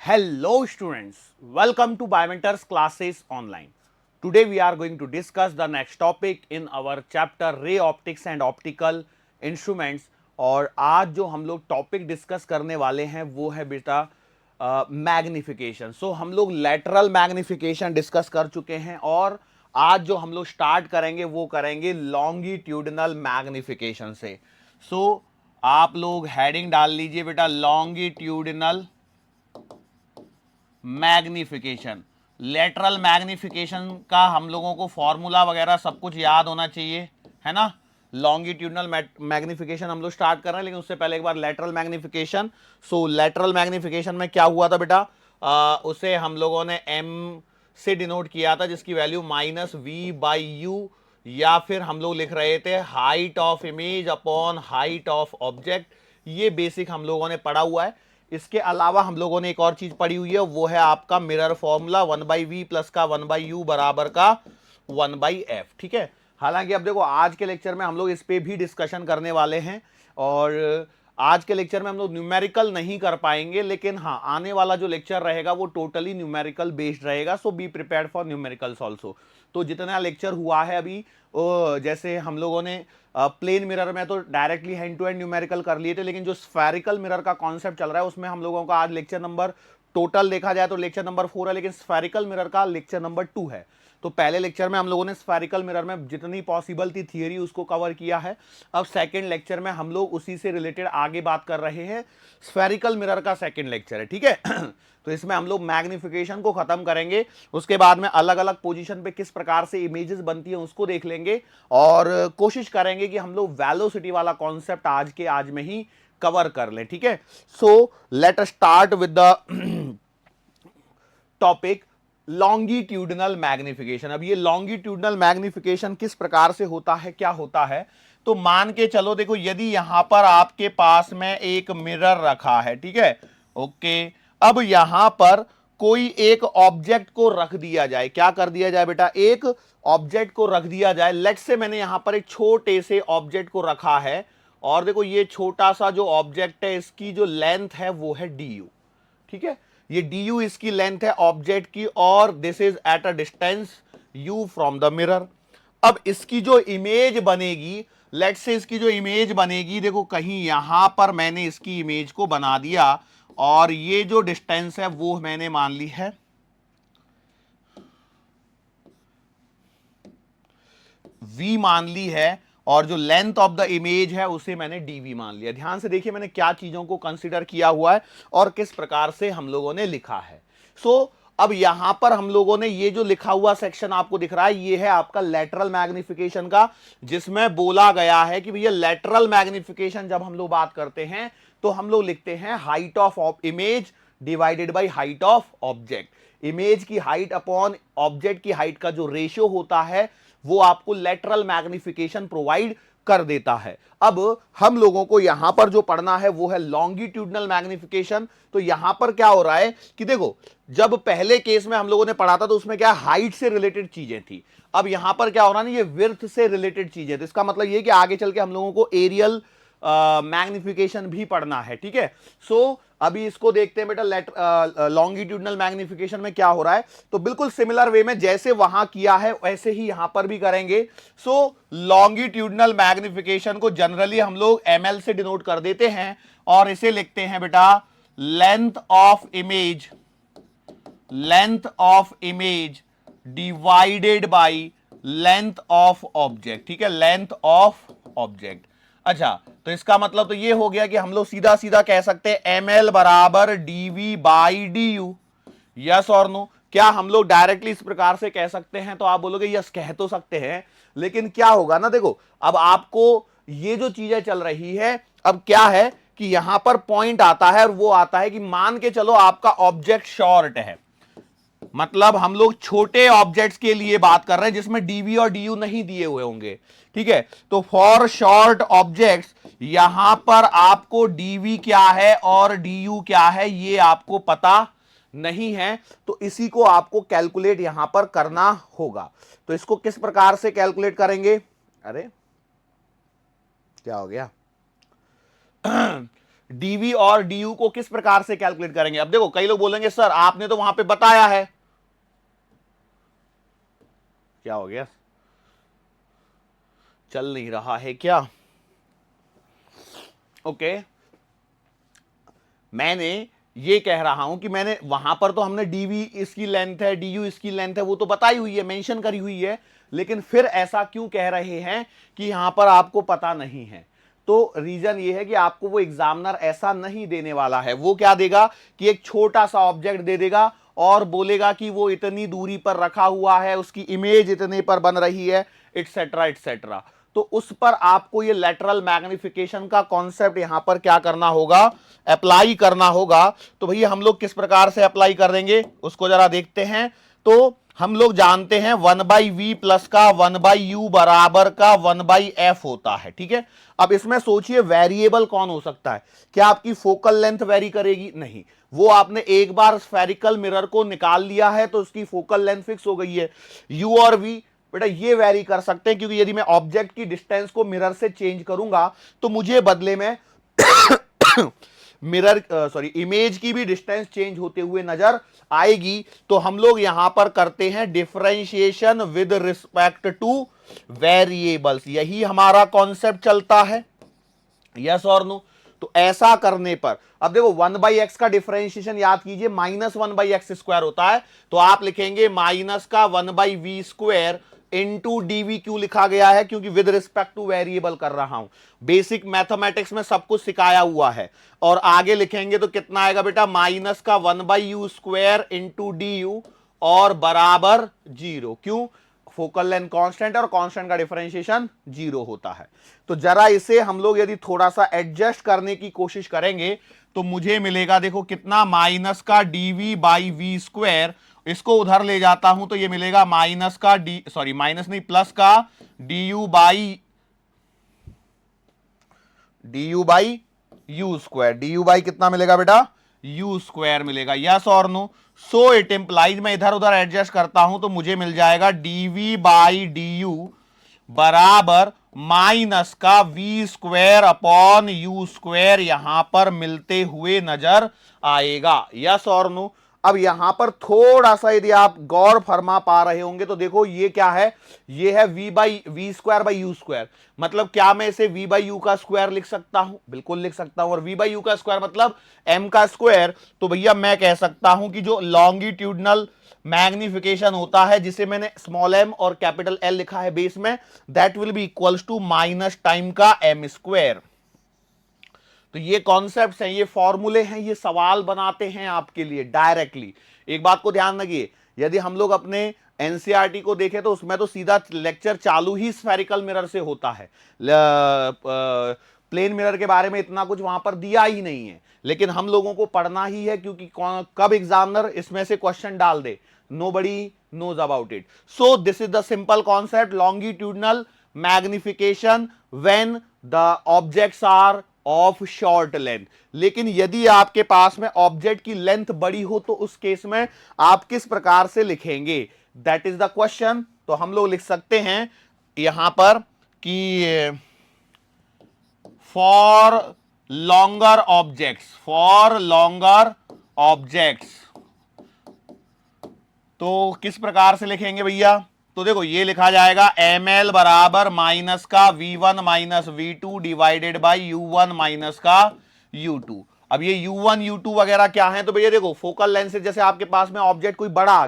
Hello students, welcome to Biomentors classes online. Today we are going to discuss the next topic in our chapter ray optics and optical instruments. और आज जो हम लोग topic discuss करने वाले हैं वो है बेटा मैग्निफिकेशन. सो हम लोग लेटरल मैग्निफिकेशन डिस्कस कर चुके हैं और आज जो हम लोग स्टार्ट करेंगे वो करेंगे लॉन्गिट्यूडनल मैग्निफिकेशन से. सो आप लोग हेडिंग डाल लीजिए बेटा लॉन्गिट्यूडनल मैग्निफिकेशन. लेटरल मैग्निफिकेशन का हम लोगों को फॉर्मूला वगैरह सब कुछ याद होना चाहिए, है ना. लॉन्गिट्यूडनल मैग्निफिकेशन हम लोग स्टार्ट कर रहे हैं, लेकिन उससे पहले एक बार लेटरल मैग्निफिकेशन. सो लेटरल मैग्निफिकेशन में क्या हुआ था बेटा, उसे हम लोगों ने एम से डिनोट किया था जिसकी वैल्यू -v/u, या फिर हम लोग लिख रहे थे height of image upon height of object. ये बेसिक हम लोगों ने पढ़ा हुआ है. इसके अलावा हम लोगों ने एक और चीज पढ़ी हुई है, वो है आपका मिरर फॉर्मूला 1/v प्लस का 1/u बराबर का 1/f. ठीक है. हालांकि अब देखो आज के लेक्चर में हम लोग इस पे भी डिस्कशन करने वाले हैं और आज के लेक्चर में हम लोग न्यूमेरिकल नहीं कर पाएंगे, लेकिन हाँ आने वाला जो लेक्चर रहेगा वो टोटली न्यूमेरिकल बेस्ड रहेगा. So be prepared for numericals also. तो जितना लेक्चर हुआ है अभी, जैसे हम लोगों ने प्लेन मिरर में तो directly hand to hand numerical कर लिए थे, लेकिन जो स्फेरिकल मिरर का कॉन्सेप्ट चल रहा है उसमें हम लोगों का आज लेक्चर नंबर, टोटल देखा जाए तो लेक्चर नंबर 4 है, लेकिन स्फेरिकल मिरर का लेक्चर नंबर 2 है. तो पहले लेक्चर में हम लोगों ने स्फेरिकल मिरर में जितनी पॉसिबल थी थियरी उसको कवर किया है. अब सेकंड लेक्चर में हम लोग उसी से रिलेटेड आगे बात कर रहे हैं. स्फेरिकल मिरर का सेकंड लेक्चर है, ठीक है. तो इसमें हम लोग मैग्निफिकेशन को खत्म करेंगे, उसके बाद में अलग अलग पोजीशन पे किस प्रकार से इमेजेस बनती है उसको देख लेंगे और कोशिश करेंगे कि हम लोग वेलोसिटी वाला कॉन्सेप्ट आज में ही कवर कर लें, ठीक है. So let us start with the topic longitudinal magnification. अब ये लॉन्गिट्यूडनल मैग्निफिकेशन किस प्रकार से होता है, क्या होता है, तो मान के चलो देखो, यदि यहां पर आपके पास में एक मिरर रखा है, ठीक है, ओके. अब यहां पर कोई एक ऑब्जेक्ट को रख दिया जाए. क्या कर दिया जाए बेटा, एक ऑब्जेक्ट को रख दिया जाए. लेट्स से मैंने यहां पर एक छोटे से ऑब्जेक्ट को रखा है और देखो ये छोटा सा जो ऑब्जेक्ट है इसकी जो लेंथ है वो है du, ठीक है. ये du इसकी लेंथ है ऑब्जेक्ट की और this is at a distance u from the mirror. अब इसकी जो इमेज बनेगी, लेट्स से इसकी जो इमेज बनेगी, देखो कहीं यहां पर मैंने इसकी इमेज को बना दिया और ये जो डिस्टेंस है वो मैंने मान ली है v मान ली है और जो लेंथ ऑफ द इमेज है उसे मैंने dv मान लिया. ध्यान से देखिए मैंने क्या चीजों को कंसीडर किया हुआ है और किस प्रकार से हम लोगों ने लिखा है. सो अब यहां पर हम लोगों ने ये जो लिखा हुआ सेक्शन आपको दिख रहा है ये है आपका लेटरल मैग्निफिकेशन का, जिसमें बोला गया है कि भैया लेटरल मैग्निफिकेशन जब हम लोग बात करते हैं तो हम लोग लिखते हैं height of image divided by height of object. Image की हाइट अपॉन ऑब्जेक्ट की हाइट का जो रेशियो होता है वो आपको लेटरल मैग्निफिकेशन प्रोवाइड कर देता है. अब हम लोगों को यहां पर जो पढ़ना है वो है लॉन्गिट्यूडनल मैग्निफिकेशन. तो यहां पर क्या हो रहा है कि देखो, जब पहले केस में हम लोगों ने पढ़ा था तो उसमें क्या हाइट से रिलेटेड चीजें थी. अब यहां पर क्या हो रहा है ना, ये विड्थ से रिलेटेड चीजें. तो इसका मतलब ये कि आगे चल के हम लोगों को एरियल मैग्निफिकेशन भी पढ़ना है, ठीक है. सो अभी इसको देखते हैं बेटा लॉन्गिट्यूडनल मैग्निफिकेशन में क्या हो रहा है. तो बिल्कुल सिमिलर वे में जैसे वहां किया है वैसे ही यहां पर भी करेंगे. सो लॉन्गिट्यूडनल मैग्निफिकेशन को जनरली हम लोग ml से डिनोट कर देते हैं और इसे लिखते हैं बेटा length of image divided by length of object, ठीक है, लेंथ ऑफ ऑब्जेक्ट. अच्छा, तो इसका मतलब तो ये हो गया कि हम लोग सीधा सीधा कह सकते हैं ml बराबर dv बाई du. यस और नो. क्या हम लोग डायरेक्टली इस प्रकार से कह सकते हैं, तो आप बोलोगे यस कह तो सकते हैं, लेकिन क्या होगा ना, देखो अब आपको ये जो चीजें चल रही है, अब क्या है कि यहां पर पॉइंट आता है और वो आता है कि मान के चलो आपका ऑब्जेक्ट शॉर्ट है, मतलब हम लोग छोटे ऑब्जेक्ट्स के लिए बात कर रहे हैं जिसमें डीवी और डीयू नहीं दिए हुए होंगे, ठीक है. तो फॉर शॉर्ट ऑब्जेक्ट्स यहां पर आपको डीवी क्या है और डीयू क्या है ये आपको पता नहीं है, तो इसी को आपको कैलकुलेट यहां पर करना होगा. तो इसको किस प्रकार से कैलकुलेट करेंगे, अरे क्या हो गया डीवी और डीयू को किस प्रकार से कैलकुलेट करेंगे? अब देखो, कई लोग बोलेंगे सर आपने तो वहां पे बताया है। क्या हो गया, चल नहीं रहा है क्या? ओके, मैंने ये कह रहा हूं कि मैंने वहां पर तो हमने डीवी इसकी लेंथ है, डीयू इसकी लेंथ है, वो तो बताई हुई है, मेंशन करी हुई है, लेकिन फिर ऐसा क्यों कह रहे हैं कि यहां पर आपको पता नहीं है? तो रीजन ये है कि आपको वो एग्जामिनर ऐसा नहीं देने वाला है। वो क्या देगा कि एक छोटा सा ऑब्जेक्ट दे देगा और बोलेगा कि वो इतनी दूरी पर रखा हुआ है, उसकी इमेज इतने पर बन रही है, इटसेट्रा इटसेट्रा। तो उस पर आपको ये लेटरल मैग्निफिकेशन का कॉन्सेप्ट यहां पर क्या करना होगा, अप्लाई करना होगा। तो भैया हम लोग किस प्रकार से अप्लाई करेंगे उसको जरा देखते हैं। तो हम लोग जानते हैं 1/v प्लस का 1/u बराबर का 1/f होता है, ठीक है। अब इसमें सोचिए वेरिएबल कौन हो सकता है? क्या आपकी फोकल लेंथ वेरी करेगी? नहीं, वो आपने एक बार स्फेरिकल मिरर को निकाल लिया है तो उसकी फोकल लेंथ फिक्स हो गई है। u और v बेटा ये वेरी कर सकते हैं, क्योंकि यदि मैं ऑब्जेक्ट की डिस्टेंस को मिरर से चेंज करूंगा तो मुझे बदले में मिरर सॉरी इमेज की भी डिस्टेंस चेंज होते हुए नजर आएगी। तो हम लोग यहां पर करते हैं differentiation with respect two variables, यही हमारा कॉन्सेप्ट चलता है, यस और नो। तो ऐसा करने पर अब देखो 1/x का डिफरेंशिएशन याद कीजिए -1/x² होता है, तो आप लिखेंगे माइनस का 1/v² इंटू डीवी। क्यों लिखा गया है? क्योंकि विद रिस्पेक्ट टू वेरिएबल कर रहा हूं। बेसिक मैथमेटिक्स में सब कुछ सिखाया हुआ है। और आगे लिखेंगे तो कितना आएगा बेटा? माइनस का 1/u² इंटू डी और बराबर 0। क्यों? फोकल लेंथ कांस्टेंट और कांस्टेंट का डिफरेंशिएशन 0 होता है। तो जरा इसे हम लोग यदि थोड़ा सा एडजस्ट करने की कोशिश करेंगे तो मुझे मिलेगा, देखो कितना, माइनस का dv/v²। इसको उधर ले जाता हूं तो ये मिलेगा माइनस का माइनस नहीं, प्लस का du/u²। du कितना मिलेगा बेटा? u² मिलेगा, यस और नो। सो इट इंप्लाइज, मैं इधर उधर एडजस्ट करता हूं तो मुझे मिल जाएगा dv/du बराबर माइनस का v²/u², यहां पर मिलते हुए नजर आएगा, यस और नो। अब यहां पर थोड़ा सा यदि आप गौर फरमा पा रहे होंगे तो देखो ये क्या है, ये है v/u²। मतलब क्या मैं इसे v/u का स्क्वायर लिख सकता हूं? बिल्कुल लिख सकता हूं। और v/u का स्क्वायर मतलब m का स्क्वायर। तो भैया मैं कह सकता हूं कि जो लॉन्गिट्यूडनल मैग्निफिकेशन होता है, जिसे मैंने स्मॉल m और कैपिटल L लिखा है बेस में, that will be equals to minus time का m²। तो ये कॉन्सेप्ट्स हैं, ये फॉर्मूले हैं, ये सवाल बनाते हैं आपके लिए डायरेक्टली। एक बात को ध्यान रखिए, यदि हम लोग अपने एनसीईआरटी को देखें तो उसमें तो सीधा लेक्चर चालू ही स्फेरिकल मिरर से होता है। प्लेन मिरर के बारे में इतना कुछ वहां पर दिया ही नहीं है, लेकिन हम लोगों को पढ़ना ही है, क्योंकि कब एग्जामिनर इसमें से क्वेश्चन डाल दे, nobody knows about it. So this is the simple concept, longitudinal magnification when the objects are of short length. लेकिन यदि आपके पास में ऑब्जेक्ट की लेंथ बड़ी हो तो उस केस में आप किस प्रकार से लिखेंगे, दैट इज द क्वेश्चन। तो हम लोग लिख सकते हैं यहां पर कि फॉर लॉन्गर ऑब्जेक्ट्स, तो किस प्रकार से लिखेंगे भैया? तो देखो ये लिखा जाएगा ml बराबर माइनस का v1 minus v2 divided by u1 minus का u2। अब ये u1 u2 वगैरह क्या है? तो भैया देखो फोकल लेंथ से, जैसे आपके पास में ऑब्जेक्ट कोई बड़ा आ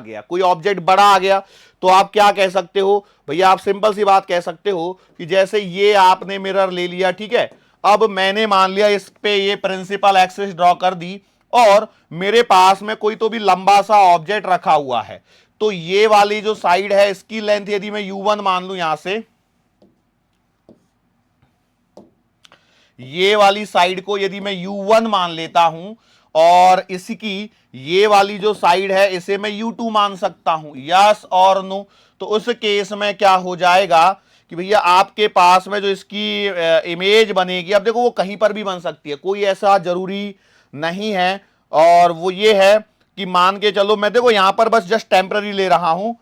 गया, तो आप क्या कह सकते हो भैया? आप सिंपल सी बात कह सकते हो कि जैसे ये आपने मिरर ले लिया, ठीक है, अब मैंने मान लिया इस पे ये प्रिंसिपल एक्सिस ड्रॉ कर दी और मेरे पास में कोई तो भी लंबा सा ऑब्जेक्ट रखा हुआ है। तो ये वाली जो साइड है इसकी लेंथ यदि मैं u1 मान लूं, यहां से ये वाली साइड को यदि मैं u1 मान लेता हूं और इसकी ये वाली जो साइड है इसे मैं u2 मान सकता हूं, यस और नो। तो उस केस में क्या हो जाएगा कि भैया आपके पास में जो इसकी इमेज बनेगी, अब देखो वो कहीं पर भी बन सकती है, कोई ऐसा जरूरी नहीं है। और वो ये है कि मान के चलो मैं देखो यहां पर बस जस्ट टेम्पररी ले रहा हूं,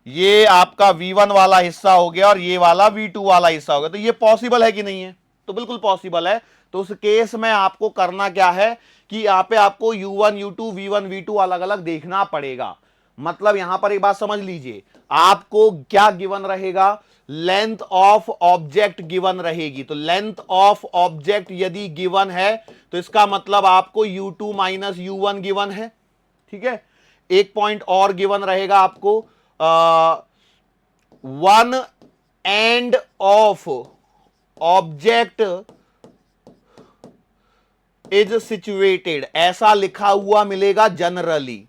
ये आपका v1 वाला हिस्सा हो गया और ये वाला v2 वाला हिस्सा हो गया। तो ये पॉसिबल है कि नहीं है? तो बिल्कुल पॉसिबल है। तो उस केस में आपको करना क्या है कि यहां पे आपको u1 u2 v1 v2 अलग अलग देखना पड़ेगा। मतलब यहां पर एक बात समझ लीजिए, आपको क्या गिवन रहेगा, लेंथ ऑफ ऑब्जेक्ट गिवन रहेगी। तो लेंथ ऑफ ऑब्जेक्ट यदि गिवन है तो इसका मतलब आपको u2 माइनस u1 गिवन है। ठीक है, एक पॉइंट और गिवन रहेगा आपको, one end of object is situated, ऐसा लिखा हुआ मिलेगा जनरली।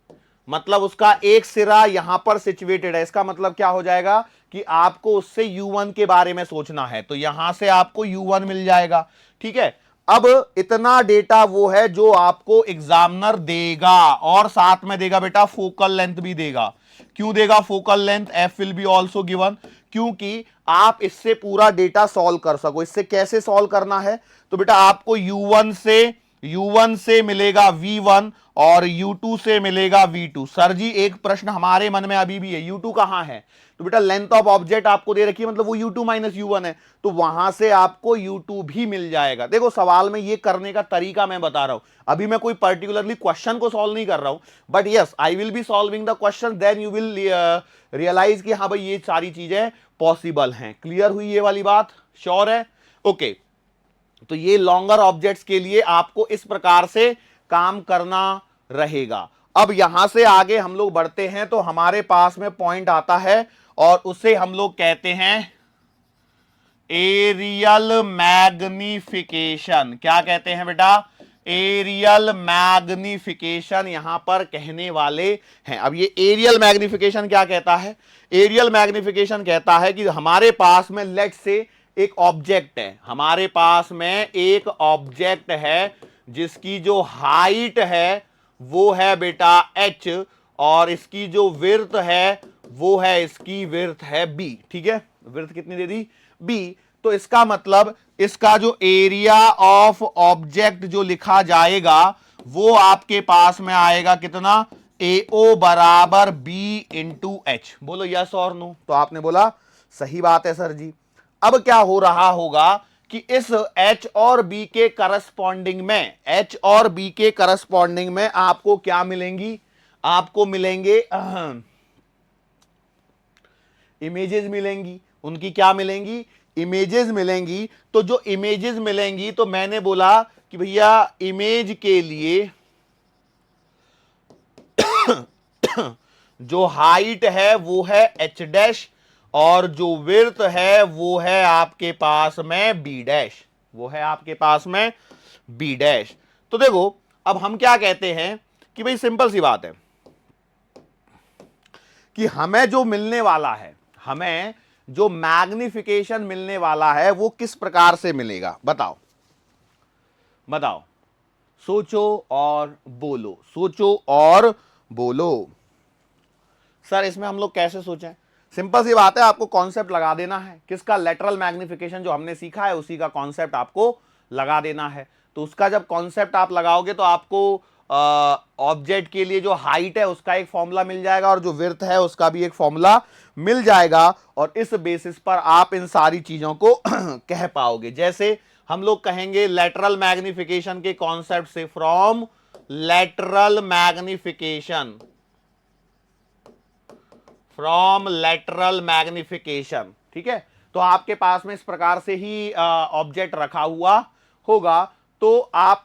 मतलब उसका एक सिरा यहां पर सिचुएटेड है। इसका मतलब क्या हो जाएगा कि आपको उससे u1 के बारे में सोचना है, तो यहां से आपको u1 मिल जाएगा। ठीक है, अब इतना डेटा वो है जो आपको एग्जामिनर देगा, और साथ में देगा बेटा फोकल लेंथ भी देगा। क्यों देगा focal length? F will be also given, क्योंकि आप इससे पूरा डेटा सॉल्व कर सको। इससे कैसे सॉल्व करना है? तो बेटा आपको u1 से मिलेगा v1 और u2 से मिलेगा v2। सर जी एक प्रश्न हमारे मन में अभी भी है, u2 कहां है? तो बेटा लेंथ ऑफ ऑब्जेक्ट आपको दे रखी है, मतलब वो u2 माइनस u1 है, तो वहां से आपको u2 भी मिल जाएगा। देखो सवाल में ये करने का तरीका मैं बता रहा हूं, अभी मैं कोई पर्टिकुलरली क्वेश्चन को सॉल्व नहीं कर रहा हूं, but yes I will be solving the question, then you will realise कि हाँ भाई ये सारी चीजें पॉसिबल हैं। क्लियर हुई ये वाली बात? श्योर है? ओके, तो ये लॉन्गर ऑब्जेक्ट्स के लिए आपको इस प्रकार से काम करना रहेगा। अब यहां से आगे हम लोग बढ़ते हैं, तो हमारे पास में पॉइंट आता है और उसे हम लोग कहते हैं एरियल मैग्निफिकेशन। क्या कहते हैं बेटा? एरियल मैग्निफिकेशन यहां पर कहने वाले हैं। अब ये एरियल मैग्निफिकेशन क्या कहता है? एरियल मैग्निफिकेशन कहता है कि हमारे पास में लेट से एक ऑब्जेक्ट है, हमारे पास में एक ऑब्जेक्ट है जिसकी जो हाइट है वो है बेटा h, और इसकी जो विड्थ है वो है, इसकी विड्थ है b। ठीक है, विड्थ कितनी दे दी? b। तो इसका मतलब इसका जो एरिया ऑफ ऑब्जेक्ट जो लिखा जाएगा वो आपके पास में आएगा कितना? AO बराबर b इंटू एच। बोलो यस और नो? तो आपने बोला सही बात है सर जी। अब क्या हो रहा होगा कि इस h और b के करस्पॉन्डिंग में, h और b के करस्पॉन्डिंग में आपको क्या मिलेंगी? आपको मिलेंगे इमेजेस मिलेंगी। उनकी क्या मिलेंगी? इमेजेस मिलेंगी। तो जो इमेजेस मिलेंगी, तो मैंने बोला कि भैया इमेज के लिए जो हाइट है वो है h डैश, और जो विड्थ है वो है आपके पास में b डैश, वो है आपके पास में b डैश। तो देखो अब हम क्या कहते हैं कि भाई सिंपल सी बात है कि हमें जो मिलने वाला है, हमें जो मैग्निफिकेशन मिलने वाला है वो किस प्रकार से मिलेगा? बताओ बताओ, सोचो और बोलो, सोचो और बोलो। सर इसमें हम लोग कैसे सोचें? सिंपल सी बात है, आपको कॉन्सेप्ट लगा देना है। किसका? लेटरल मैग्निफिकेशन जो हमने सीखा है उसी का कॉन्सेप्ट आपको लगा देना है। तो उसका जब कॉन्सेप्ट आप लगाओगे तो आपको ऑब्जेक्ट के लिए जो हाइट है उसका एक फॉर्मूला मिल जाएगा, और जो विड्थ है उसका भी एक फॉर्मूला मिल जाएगा, और इस बेसिस पर आप इन सारी चीजों को कह पाओगे। जैसे हम लोग कहेंगे लेटरल मैग्निफिकेशन के कॉन्सेप्ट से, from lateral magnification, from lateral magnification. ठीक है, तो आपके पास में इस प्रकार से ही ऑब्जेक्ट रखा हुआ होगा, तो आप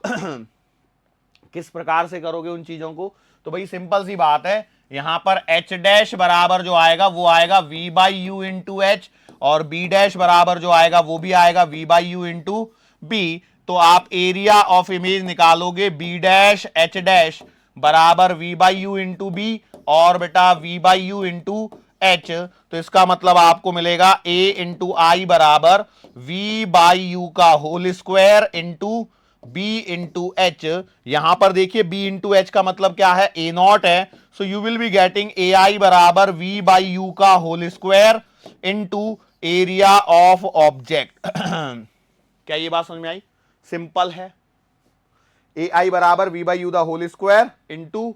किस प्रकार से करोगे उन चीजों को? तो भाई सिंपल सी बात है, यहां पर h डैश बराबर जो आएगा वो आएगा v by you into H, और b डैश बराबर जो आएगा वो भी आएगा v by you into b। तो आप एरिया ऑफ इमेज निकालोगे b डैश h डैश बराबर v by you into b, और बेटा v by you into H. तो इसका मतलब आपको मिलेगा a इंटू आई बराबर v बाई यू का whole square into b into h. यहां पर देखिए b इंटू एच का मतलब क्या है? a नॉट है। So you will be getting A I बराबर v बाई यू का whole square into area of object. क्या ये बात समझ में आई? सिंपल है, ए आई बराबर v by u the whole square into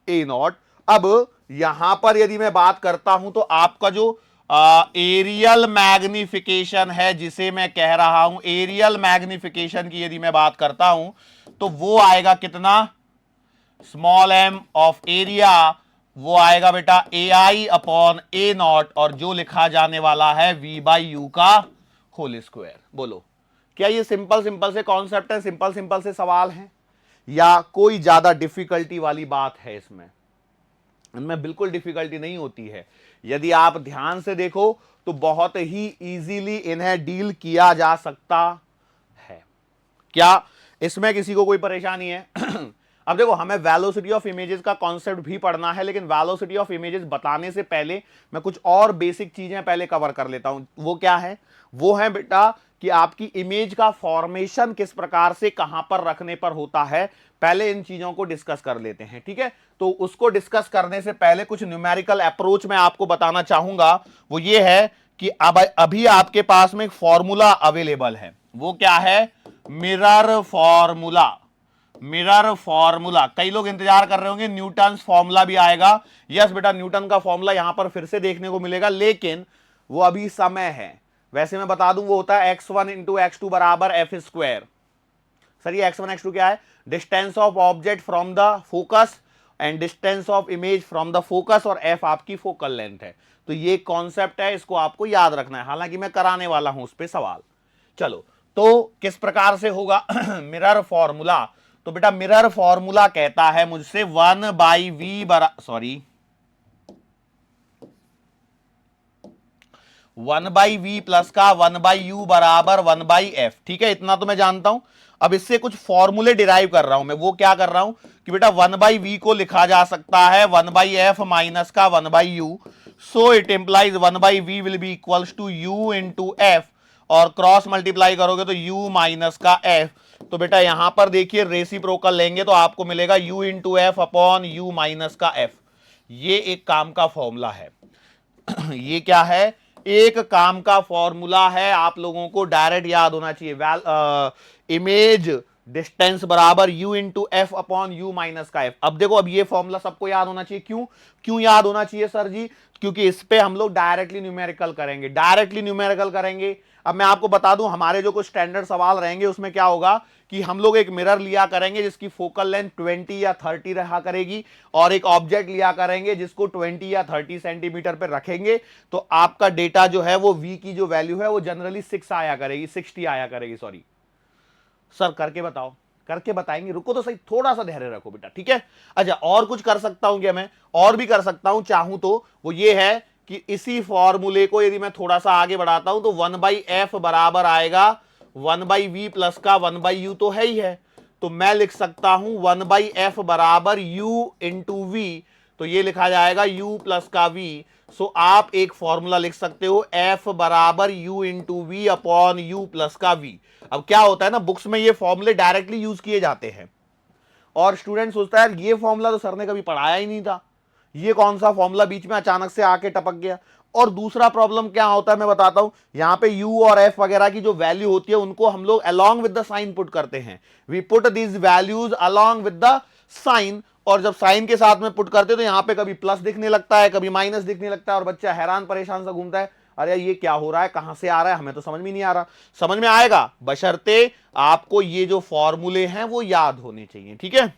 a naught. अब यहां पर यदि मैं बात करता हूं तो आपका जो एरियल मैग्निफिकेशन है जिसे मैं कह रहा हूं, एरियल मैग्निफिकेशन की यदि मैं बात करता हूं तो वो आएगा कितना, स्मॉल एम ऑफ एरिया, वो आएगा बेटा ए आई अपॉन ए नॉट, और जो लिखा जाने वाला है वी बाई यू का होल स्क्वायर। बोलो क्या ये सिंपल सिंपल से कॉन्सेप्ट है, सिंपल सिंपल से सवाल है, या कोई ज्यादा डिफिकल्टी वाली बात है इसमें? इनमें बिल्कुल डिफिकल्टी नहीं होती है, यदि आप ध्यान से देखो तो बहुत ही इजीली इन्हें डील किया जा सकता है। क्या इसमें किसी को कोई परेशानी है? अब देखो हमें वेलोसिटी ऑफ इमेजेस का कॉन्सेप्ट भी पढ़ना है, लेकिन वेलोसिटी ऑफ इमेजेस बताने से पहले मैं कुछ और बेसिक चीजें पहले कवर कर लेता हूं। वो क्या है? वो है बेटा कि आपकी इमेज का फॉर्मेशन किस प्रकार से कहां पर रखने पर होता है, पहले इन चीजों को डिस्कस कर लेते हैं, ठीक है? तो उसको डिस्कस करने से पहले कुछ न्यूमेरिकल अप्रोच मैं आपको बताना चाहूंगा। वो ये है कि अब अभी आपके पास में एक फॉर्मूला अवेलेबल है, वो क्या है? Mirror formula. मिरर फॉर्मूला, कई लोग इंतजार कर रहे होंगे न्यूटन फॉर्मूला भी आएगा। यस बेटा, न्यूटन का फॉर्मूला यहां पर फिर से देखने को मिलेगा, लेकिन वो अभी समय है। वैसे मैं बता दूं वो होता है x1 इंटू x2 बराबर एफ स्क्वायर। सर ये x1 x2 क्या है? Distance of object from the focus and distance of image from the focus, और f आपकी फोकल लेंथ है। तो ये कॉन्सेप्ट है, इसको आपको याद रखना है, हालांकि मैं कराने वाला हूं उस पर सवाल। चलो तो किस प्रकार से होगा मिरर फॉर्मूला? तो बेटा मिरर फॉर्मूला कहता है मुझसे 1 बाई वी बरा सॉरी 1 बाई वी प्लस का 1 बाई यू बराबर 1 बाई एफ, ठीक है? इतना तो मैं जानता हूं। अब इससे कुछ फॉर्मूले डिराइव कर रहा हूं मैं। वो क्या कर रहा हूं कि बेटा 1 बाई वी को लिखा जा सकता है 1 बाई एफ माइनस का 1 by u, so it implies 1 by v will be equals to u into f, और क्रॉस मल्टीप्लाई करोगे तो u माइनस का f। तो बेटा यहां पर देखिए रेसिप्रोकल लेंगे तो आपको मिलेगा u into F upon you minus का f। ये एक काम का फॉर्मूला है ये क्या है? एक काम का फॉर्मूला है, आप लोगों को डायरेक्ट याद होना चाहिए। इमेज डिस्टेंस बराबर u into F upon you minus का f। अब देखो, अब ये फॉर्मूला सबको याद होना चाहिए। क्यों क्यों याद होना चाहिए सर जी? क्योंकि इस पे हम लोग डायरेक्टली न्यूमेरिकल करेंगे। अब मैं आपको बता दूं, हमारे जो कुछ स्टैंडर्ड सवाल रहेंगे उसमें क्या होगा कि हम लोग एक मिरर लिया करेंगे जिसकी फोकल लेंथ 20 या 30 रहा करेगी, और एक ऑब्जेक्ट लिया करेंगे जिसको 20 या 30 सेंटीमीटर पर रखेंगे। तो आपका डेटा जो है वो v की जो वैल्यू है वो जनरली 60 आया करेगी। सॉरी सर, करके बताओ, करके बताएंगे, रुको तो सही, थोड़ा सा धैर्य रखो बेटा, ठीक है? अच्छा, और कुछ कर सकता हूं क्या मैं? और भी कर सकता हूं चाहूं तो। वो ये है कि इसी फॉर्मूले को यदि मैं थोड़ा सा आगे बढ़ाता हूं तो 1 बाई एफ बराबर आएगा 1 बाई वी प्लस का 1 बाई यू, तो है ही है। तो मैं लिख सकता हूं 1 बाई एफ बराबर यू इंटू वी, तो ये लिखा जाएगा u प्लस का v। सो आप एक फॉर्मूला लिख सकते हो f बराबर u into v upon u plus का v। अब क्या होता है ना, बुक्स में ये फॉर्मूले डायरेक्टली यूज किए जाते हैं, और स्टूडेंट सोचता है ये फॉर्मूला तो सर ने कभी पढ़ाया ही नहीं था, ये कौन सा फॉर्मूला बीच में अचानक से आके टपक गया। और दूसरा प्रॉब्लम क्या होता है मैं बताता हूं, यहां पे u और f वगैरह की जो वैल्यू होती है उनको हम लोग along with the sign put करते हैं। We put these values along with the sign, और जब साइन के साथ में पुट करते तो यहां पे कभी प्लस दिखने लगता है, कभी माइनस दिखने लगता है, और बच्चा हैरान परेशान सा घूमता है, अरे ये क्या हो रहा है, कहां से आ रहा है, हमें तो समझ में नहीं आ रहा। समझ में आएगा, बशर्ते आपको ये जो फॉर्मूले हैं वो याद होने चाहिए, ठीक है?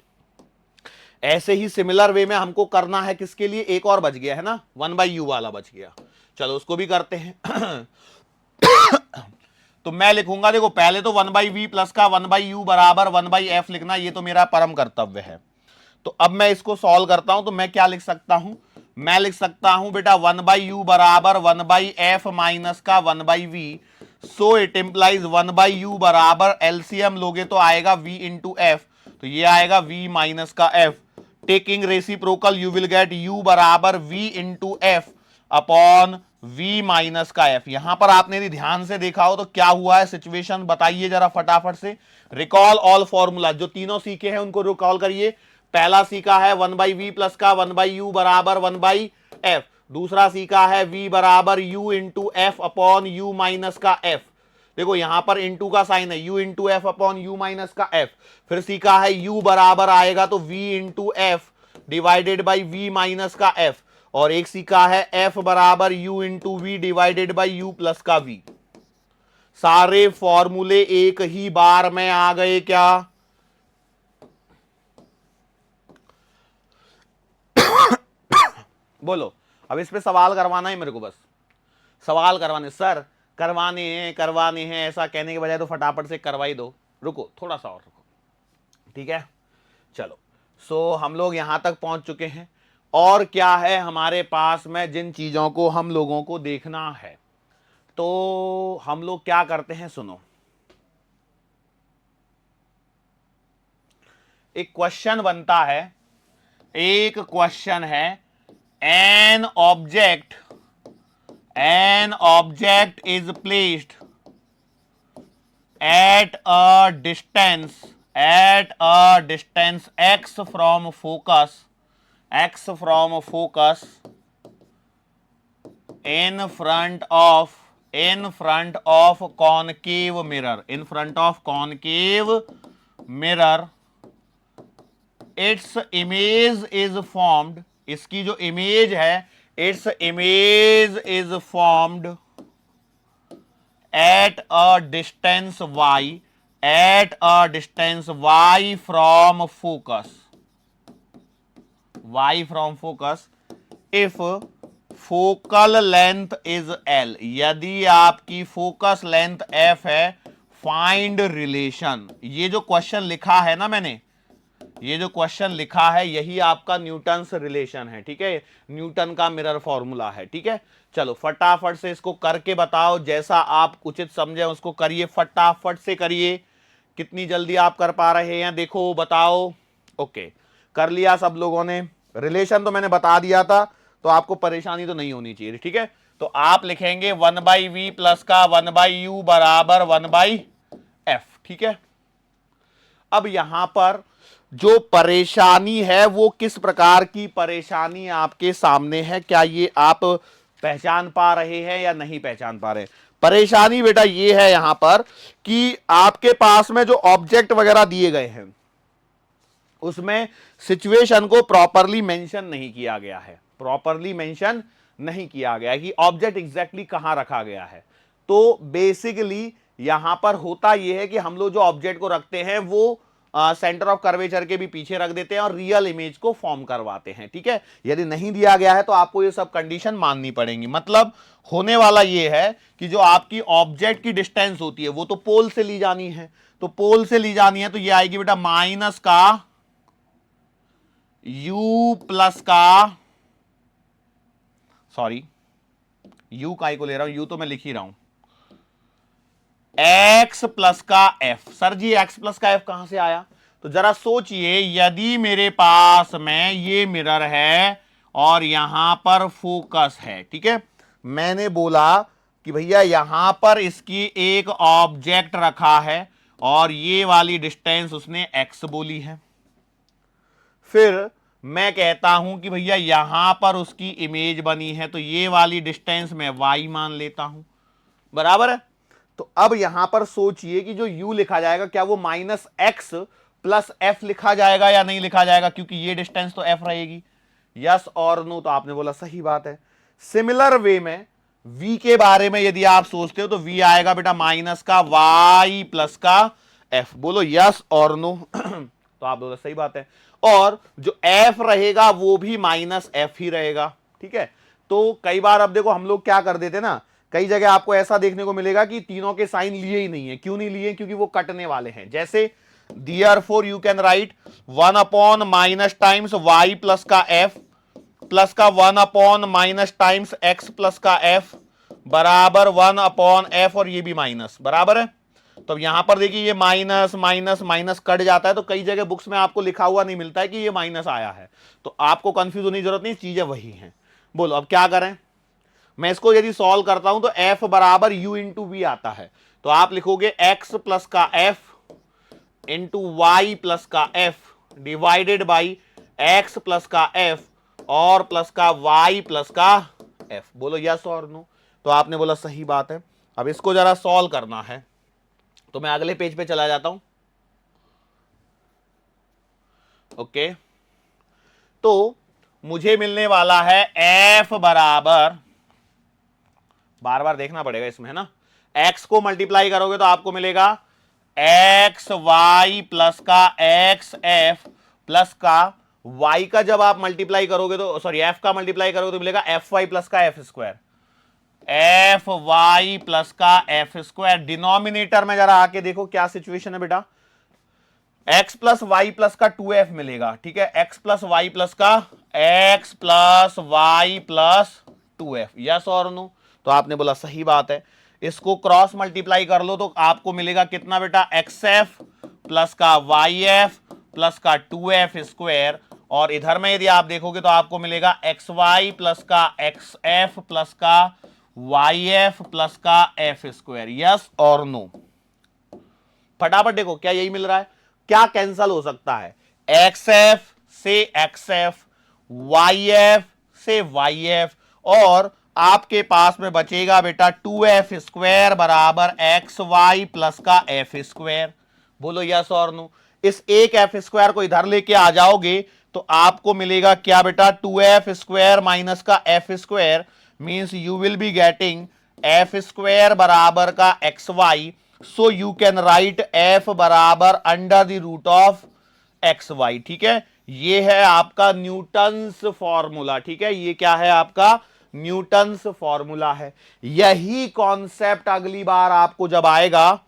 ऐसे ही सिमिलर वे में हमको करना है, किसके लिए? एक और बच गया है ना, 1 बाई यू वाला बच गया, चलो उसको भी करते हैं तो मैं लिखूंगा, देखो पहले तो 1 बाई वी प्लस का 1 बाई यू बराबर 1 बाई एफ लिखना, ये तो मेरा परम कर्तव्य है। तो अब मैं इसको सॉल्व करता हूं, तो मैं क्या लिख सकता हूं? मैं लिख सकता हूं बेटा 1 बाई यू बराबर 1 बाई एफ माइनस का 1 by v, so it implies 1 by u बराबर एलसीएम लोगे तो आएगा v इंटू एफ, तो ये आएगा v माइनस का f। Taking reciprocal you will get u बराबर v into F upon v minus का f। यहां पर आपने यदि ध्यान से देखा हो तो क्या हुआ है सिचुएशन, बताइए जरा फटाफट से। रिकॉल ऑल फॉर्मूला, जो तीनों सीखे हैं उनको रिकॉल करिए। पहला सीखा है 1 बाई वी प्लस का 1 बाई यू बराबर 1 बाई एफ, दूसरा सीखा है v बराबर u into F upon you minus का f। देखो यहां पर इंटू का साइन है, u into F upon you minus का f। फिर सीखा है u बराबर आएगा तो v into f divided by v minus का f, और एक सीखा है एफ बराबर u into v divided by u plus का वी। सारे फॉर्मूले एक ही बार में आ गए क्या? बोलो, अब इस पे सवाल करवाना है मेरे को, बस सवाल करवाने। सर करवाने हैं ऐसा कहने के बजाय तो फटाफट से करवाई दो। रुको थोड़ा सा और रुको, ठीक है। चलो, सो हम लोग यहां तक पहुंच चुके हैं। और क्या है हमारे पास में जिन चीजों को हम लोगों को देखना है, तो हम लोग क्या करते हैं, सुनो। एक क्वेश्चन बनता है, एक क्वेश्चन है, N object is placed at a distance x from focus in front of concave mirror, its image is formed, इसकी जो इमेज है, its image is formed at a distance y from focus if focal length is L, यदि आपकी focus length f है, find relation. ये जो question लिखा है ना मैंने, ये जो क्वेश्चन लिखा है यही आपका न्यूटन्स रिलेशन है, ठीक है, न्यूटन का मिरर फॉर्मूला है, ठीक है। चलो फटाफट से इसको करके बताओ, जैसा आप उचित समझे उसको करिए, फटाफट से करिए। कितनी जल्दी आप कर पा रहे हैं देखो, बताओ। ओके, कर लिया सब लोगों ने। रिलेशन तो मैंने बता दिया था, तो आपको परेशानी तो नहीं होनी चाहिए, ठीक है। तो आप लिखेंगे 1/v प्लस का 1/u बराबर 1/f, ठीक है। अब यहां पर जो परेशानी है वो किस प्रकार की परेशानी आपके सामने है, क्या ये आप पहचान पा रहे हैं या नहीं पहचान पा रहे? परेशानी बेटा ये है यहां पर कि आपके पास में जो ऑब्जेक्ट वगैरह दिए गए हैं उसमें सिचुएशन को प्रॉपरली मेंशन नहीं किया गया है, कि ऑब्जेक्ट एग्जैक्टली कहां रखा गया है। तो बेसिकली यहां पर होता यह है कि हम लोग जो ऑब्जेक्ट को रखते हैं वो सेंटर ऑफ कर्वेचर के भी पीछे रख देते हैं और रियल इमेज को फॉर्म करवाते हैं, ठीक है। यदि नहीं दिया गया है तो आपको ये सब कंडीशन माननी पड़ेंगी। मतलब होने वाला ये है कि जो आपकी ऑब्जेक्ट की डिस्टेंस होती है वो तो पोल से ली जानी है, तो पोल से ली जानी है तो ये आएगी बेटा माइनस का u प्लस का, सॉरी u काय को ले रहा हूं, u तो मैं लिख ही रहा हूं, x प्लस का f। सर जी x प्लस का f कहां से आया? तो जरा सोचिए, यदि मेरे पास में ये मिरर है और यहां पर फोकस है, ठीक है, मैंने बोला कि भैया यहां पर इसकी एक ऑब्जेक्ट रखा है और ये वाली डिस्टेंस उसने x बोली है। फिर मैं कहता हूं कि भैया यहां पर उसकी इमेज बनी है तो ये वाली डिस्टेंस मैं y मान लेता हूं, बराबर है। तो अब यहां पर सोचिए कि जो u लिखा जाएगा क्या वो -x प्लस f लिखा जाएगा या नहीं लिखा जाएगा, क्योंकि ये डिस्टेंस तो f रहेगी। यस और नो? तो आपने बोला सही बात है। सिमिलर वे में v के बारे में यदि आप सोचते हो तो v आएगा बेटा माइनस का y प्लस का f। बोलो यस और नो? तो आप बोलो सही बात है। और जो f रहेगा वो भी -f ही रहेगा, ठीक है। तो कई बार अब देखो हम लोग क्या कर देते ना, कई जगह आपको ऐसा देखने को मिलेगा कि तीनों के साइन लिए ही नहीं है। क्यों नहीं लिए? क्योंकि वो कटने वाले हैं। जैसे therefore you can write 1 minus times y plus का f प्लस का 1 टाइम्स x प्लस का f बराबर 1/f, और ये भी माइनस, बराबर है। तो अब यहां पर देखिए ये माइनस माइनस माइनस कट जाता है, तो कई जगह बुक्स में आपको लिखा हुआ नहीं मिलता है कि ये माइनस आया है, तो आपको कंफ्यूज होने की जरूरत नहीं, चीजें वही हैं। बोलो अब क्या करें? मैं इसको यदि सॉल्व करता हूं तो f बराबर u इंटू वी आता है, तो आप लिखोगे x प्लस का f इंटू वाई प्लस का f divided by x plus का f और प्लस का y प्लस का f। बोलो यस और नो? तो आपने बोला सही बात है। अब इसको जरा सॉल्व करना है, तो मैं अगले पेज पे चला जाता हूं। ओके, तो मुझे मिलने वाला है एफ बराबर, बार बार देखना पड़ेगा इसमें, है ना, एक्स को मल्टीप्लाई करोगे तो आपको मिलेगा एक्स वाई प्लस का एक्स एफ प्लस का वाई का जब आप मल्टीप्लाई करोगे तो सॉरी एफ का मल्टीप्लाई करोगे तो मिलेगा एफ वाई प्लस का F square, f y plus का एफ स्क्वायर। डिनोमिनेटर में जरा आके देखो क्या सिचुएशन है बेटा, एक्स प्लस वाई प्लस का 2f मिलेगा, ठीक है, एक्स प्लस वाई प्लस का x plus y plus 2f, yes और नो? तो आपने बोला सही बात है, इसको क्रॉस मल्टीप्लाई कर लो तो आपको मिलेगा कितना बेटा, एक्स एफ प्लस का वाई एफ प्लस का 2f स्क्वायर, और इधर में यदि आप देखोगे तो आपको मिलेगा एक्स वाई प्लस का एक्स एफ प्लस का वाई एफ प्लस का एफ स्क्वायर, यस और नो? फटाफट देखो क्या यही मिल रहा है, क्या कैंसल हो सकता है, एक्स एफ से एक्स एफ, वाई एफ से वाई एफ, और आपके पास में बचेगा बेटा 2f स्क्वायर बराबर एक्स वाई प्लस का एफ स्क्वायर। बोलो यस और नो? इस एक एफ स्क्वायर को इधर लेके आ जाओगे तो आपको मिलेगा क्या बेटा, 2f स्क्वायर माइनस का F square, means you will be getting F square बराबर का X Y, so you can write F बराबर under the root of X Y, ठीक है, ये है आपका न्यूटन्स फॉर्मूला, ठीक है, ये क्या है आपका न्यूटन्स फॉर्मूला है। यही कॉन्सेप्ट अगली बार आपको जब आएगा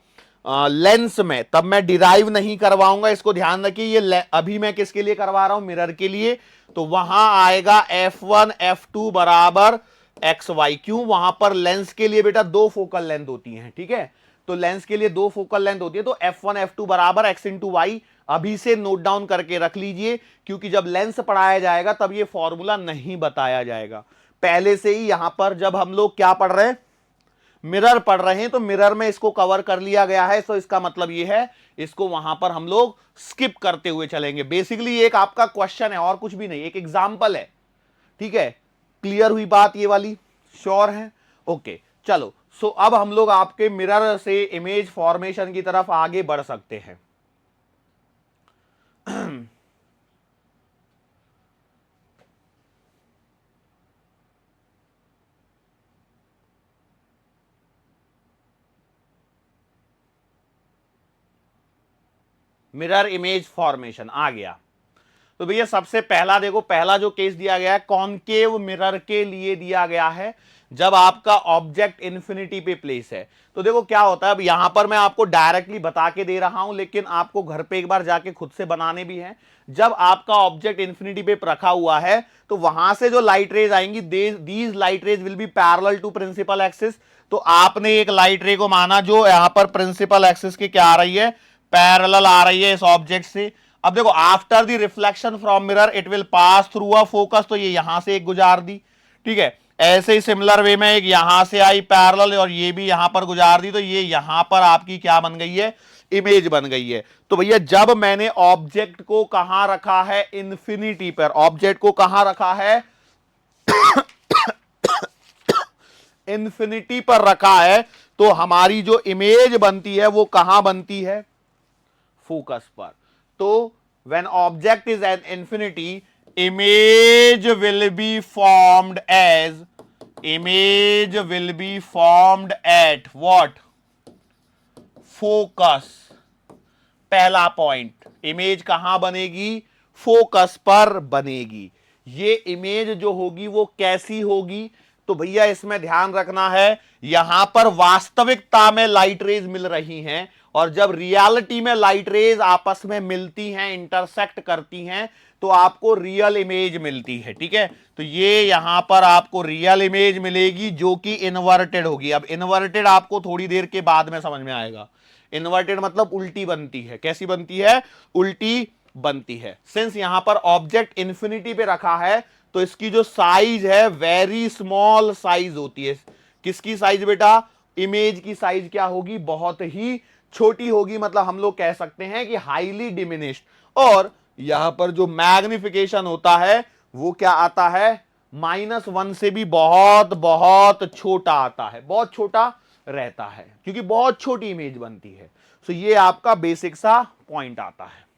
लेंस में, तब मैं डिराइव नहीं करवाऊंगा, इसको ध्यान रखिए, ये अभी मैं किसके लिए करवा रहा हूं, मिरर के लिए, तो वहां आएगा F1 F2 बराबर एक्स वाई, क्यों, वहां पर लेंस के लिए बेटा दो फोकल लेंथ होती हैं, ठीक है, तो लेंस के लिए दो फोकल लेंथ होती है, तो F1 F2 बराबर एक्स इंटू वाई, अभी से नोट डाउन करके रख लीजिए, क्योंकि जब लेंस पढ़ाया जाएगा तब ये फॉर्मूला नहीं बताया जाएगा, पहले से ही यहां पर जब हम लोग क्या पढ़ रहे हैं, मिरर पढ़ रहे हैं, तो मिरर में इसको कवर कर लिया गया है, तो इसका मतलब ये है इसको वहां पर हम लोग स्किप करते हुए चलेंगे। बेसिकली एक आपका क्वेश्चन है और कुछ भी नहीं, एक एग्जांपल है, ठीक है, क्लियर हुई बात ये वाली, श्योर है? ओके चलो, सो अब हम लोग आपके मिरर से इमेज फॉर्मेशन की तरफ आगे बढ़ सकते हैं। मिरर इमेज फॉर्मेशन आ गया, तो भैया सबसे पहला देखो, पहला जो केस दिया गया है कॉनकेव मिरर के लिए दिया गया है, जब आपका ऑब्जेक्ट इंफिनिटी पे प्लेस है। तो देखो क्या होता है, अब यहां पर मैं आपको डायरेक्टली बता के दे रहा हूं, लेकिन आपको घर पे एक बार जाके खुद से बनाने भी हैं। जब आपका ऑब्जेक्ट इंफिनिटी पे रखा हुआ है तो वहां से जो लाइट रेज आएंगी, these light rays will be parallel to principal axis. तो आपने एक लाइट रे को माना जो यहां पर प्रिंसिपल एक्सिस के क्या आ रही है, पैरेलल आ रही है इस ऑब्जेक्ट से। अब देखो after the reflection from mirror it will pass through a focus, तो ये यहां से एक गुजार दी, ठीक है, ऐसे ही सिमिलर वे में एक यहां से आई पैरेलल और ये भी यहां पर गुजार दी, तो ये यहां पर आपकी क्या बन गई है, इमेज बन गई है। तो भैया जब मैंने ऑब्जेक्ट को कहां रखा है, इंफिनिटी पर, ऑब्जेक्ट को कहां रखा है, इंफिनिटी पर रखा है, तो हमारी जो इमेज बनती है वो कहां बनती है, फोकस पर। तो when object is at infinity, image will be formed at what, focus। पहला पॉइंट, इमेज कहां बनेगी, फोकस पर बनेगी। ये इमेज जो होगी वो कैसी होगी, तो भैया इसमें ध्यान रखना है, यहां पर वास्तविकता में लाइट रेज मिल रही हैं, और जब रियलिटी में लाइट रेज आपस में मिलती हैं, इंटरसेक्ट करती हैं, तो आपको रियल इमेज मिलती है, ठीक है। तो ये यहां पर आपको रियल इमेज मिलेगी जो कि इन्वर्टेड होगी। अब इन्वर्टेड आपको थोड़ी देर के बाद में समझ में आएगा, इन्वर्टेड मतलब उल्टी बनती है, कैसी बनती है, उल्टी बनती है। सिंस यहां पर ऑब्जेक्ट इंफिनिटी पे रखा है तो इसकी जो साइज है वेरी स्मॉल साइज होती है। किसकी साइज बेटा, इमेज की साइज क्या होगी, बहुत ही छोटी होगी, मतलब हम लोग कह सकते हैं कि हाईली डिमिनिश्ड। और यहां पर जो मैग्निफिकेशन होता है वो क्या आता है, -1 से भी बहुत बहुत छोटा आता है, बहुत छोटा रहता है, क्योंकि बहुत छोटी इमेज बनती है। सो ये आपका बेसिक सा पॉइंट आता है।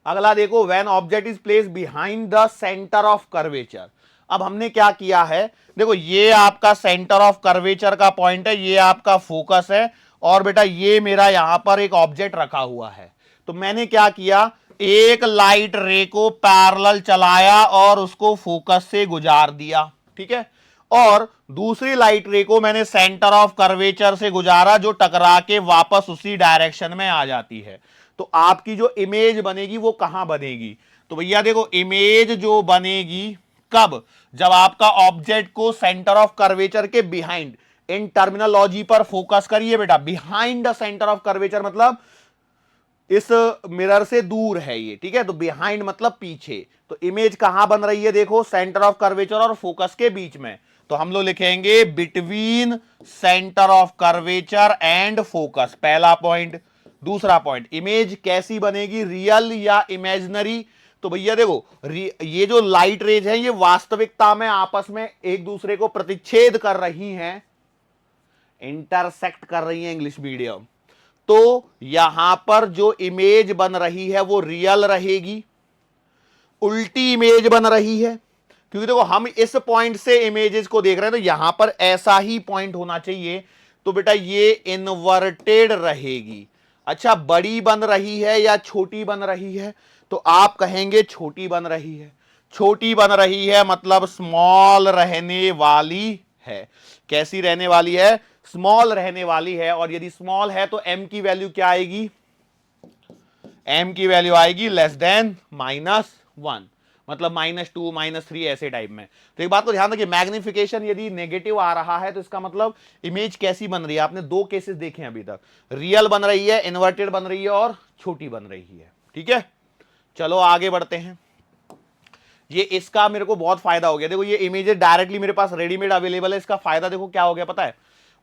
अगला देखो, when object is place behind the centre of curvature. अब हमने क्या किया है, देखो ये आपका सेंटर ऑफ कर्वेचर का पॉइंट है, ये आपका फोकस है, और बेटा ये मेरा यहां पर एक ऑब्जेक्ट रखा हुआ है। तो मैंने क्या किया, एक लाइट रे को पैरेलल चलाया और उसको फोकस से गुजार दिया, ठीक है, और दूसरी लाइट रे को मैंने सेंटर ऑफ कर्वेचर से गुजारा, जो टकरा के वापस उसी डायरेक्शन में आ जाती है। तो आपकी जो इमेज बनेगी वो कहां बनेगी, तो भैया देखो इमेज जो बनेगी कब, जब आपका ऑब्जेक्ट को सेंटर ऑफ कर्वेचर के बिहाइंड, इन टर्मिनोलॉजी पर फोकस करिए बेटा, behind the centre of curvature मतलब इस मिरर से दूर है ये, ठीक है, तो बिहाइंड मतलब पीछे। तो इमेज कहां बन रही है, देखो सेंटर ऑफ कर्वेचर और फोकस के बीच में, तो हम लोग लिखेंगे between centre of curvature and focus, पहला पॉइंट। दूसरा पॉइंट, इमेज कैसी बनेगी, रियल या इमेजिनरी, तो भैया देखो ये जो लाइट रेज है ये वास्तविकता में आपस में एक दूसरे को प्रतिच्छेद कर रही हैं, इंटरसेक्ट कर रही हैं इंग्लिश मीडियम। तो यहां पर जो इमेज बन रही है वो रियल रहेगी, उल्टी इमेज बन रही है, क्योंकि देखो हम इस पॉइंट से इमेजेस को देख रहे हैं, तो यहां पर ऐसा ही पॉइंट होना चाहिए, तो बेटा ये इन्वर्टेड रहेगी। अच्छा, बड़ी बन रही है या छोटी बन रही है, तो आप कहेंगे छोटी बन रही है। छोटी बन रही है मतलब स्मॉल रहने वाली है। कैसी रहने वाली है, स्मॉल रहने वाली है, और यदि स्मॉल है तो एम की वैल्यू क्या आएगी, एम की वैल्यू आएगी लेस देन -1, मतलब -2 -3 ऐसे टाइप में। तो एक बात को ध्यान रखिए, मैग्निफिकेशन यदि नेगेटिव आ रहा है तो इसका मतलब इमेज कैसी बन रही है, आपने दो केसेस देखे हैं अभी तक, रियल बन रही है, इन्वर्टेड बन रही है, और छोटी बन रही है, ठीक है। चलो आगे बढ़ते हैं। ये इसका मेरे को बहुत फायदा हो गया, देखो ये इमेजेस डायरेक्टली मेरे पास रेडीमेड अवेलेबल है। इसका फायदा देखो क्या हो गया पता है,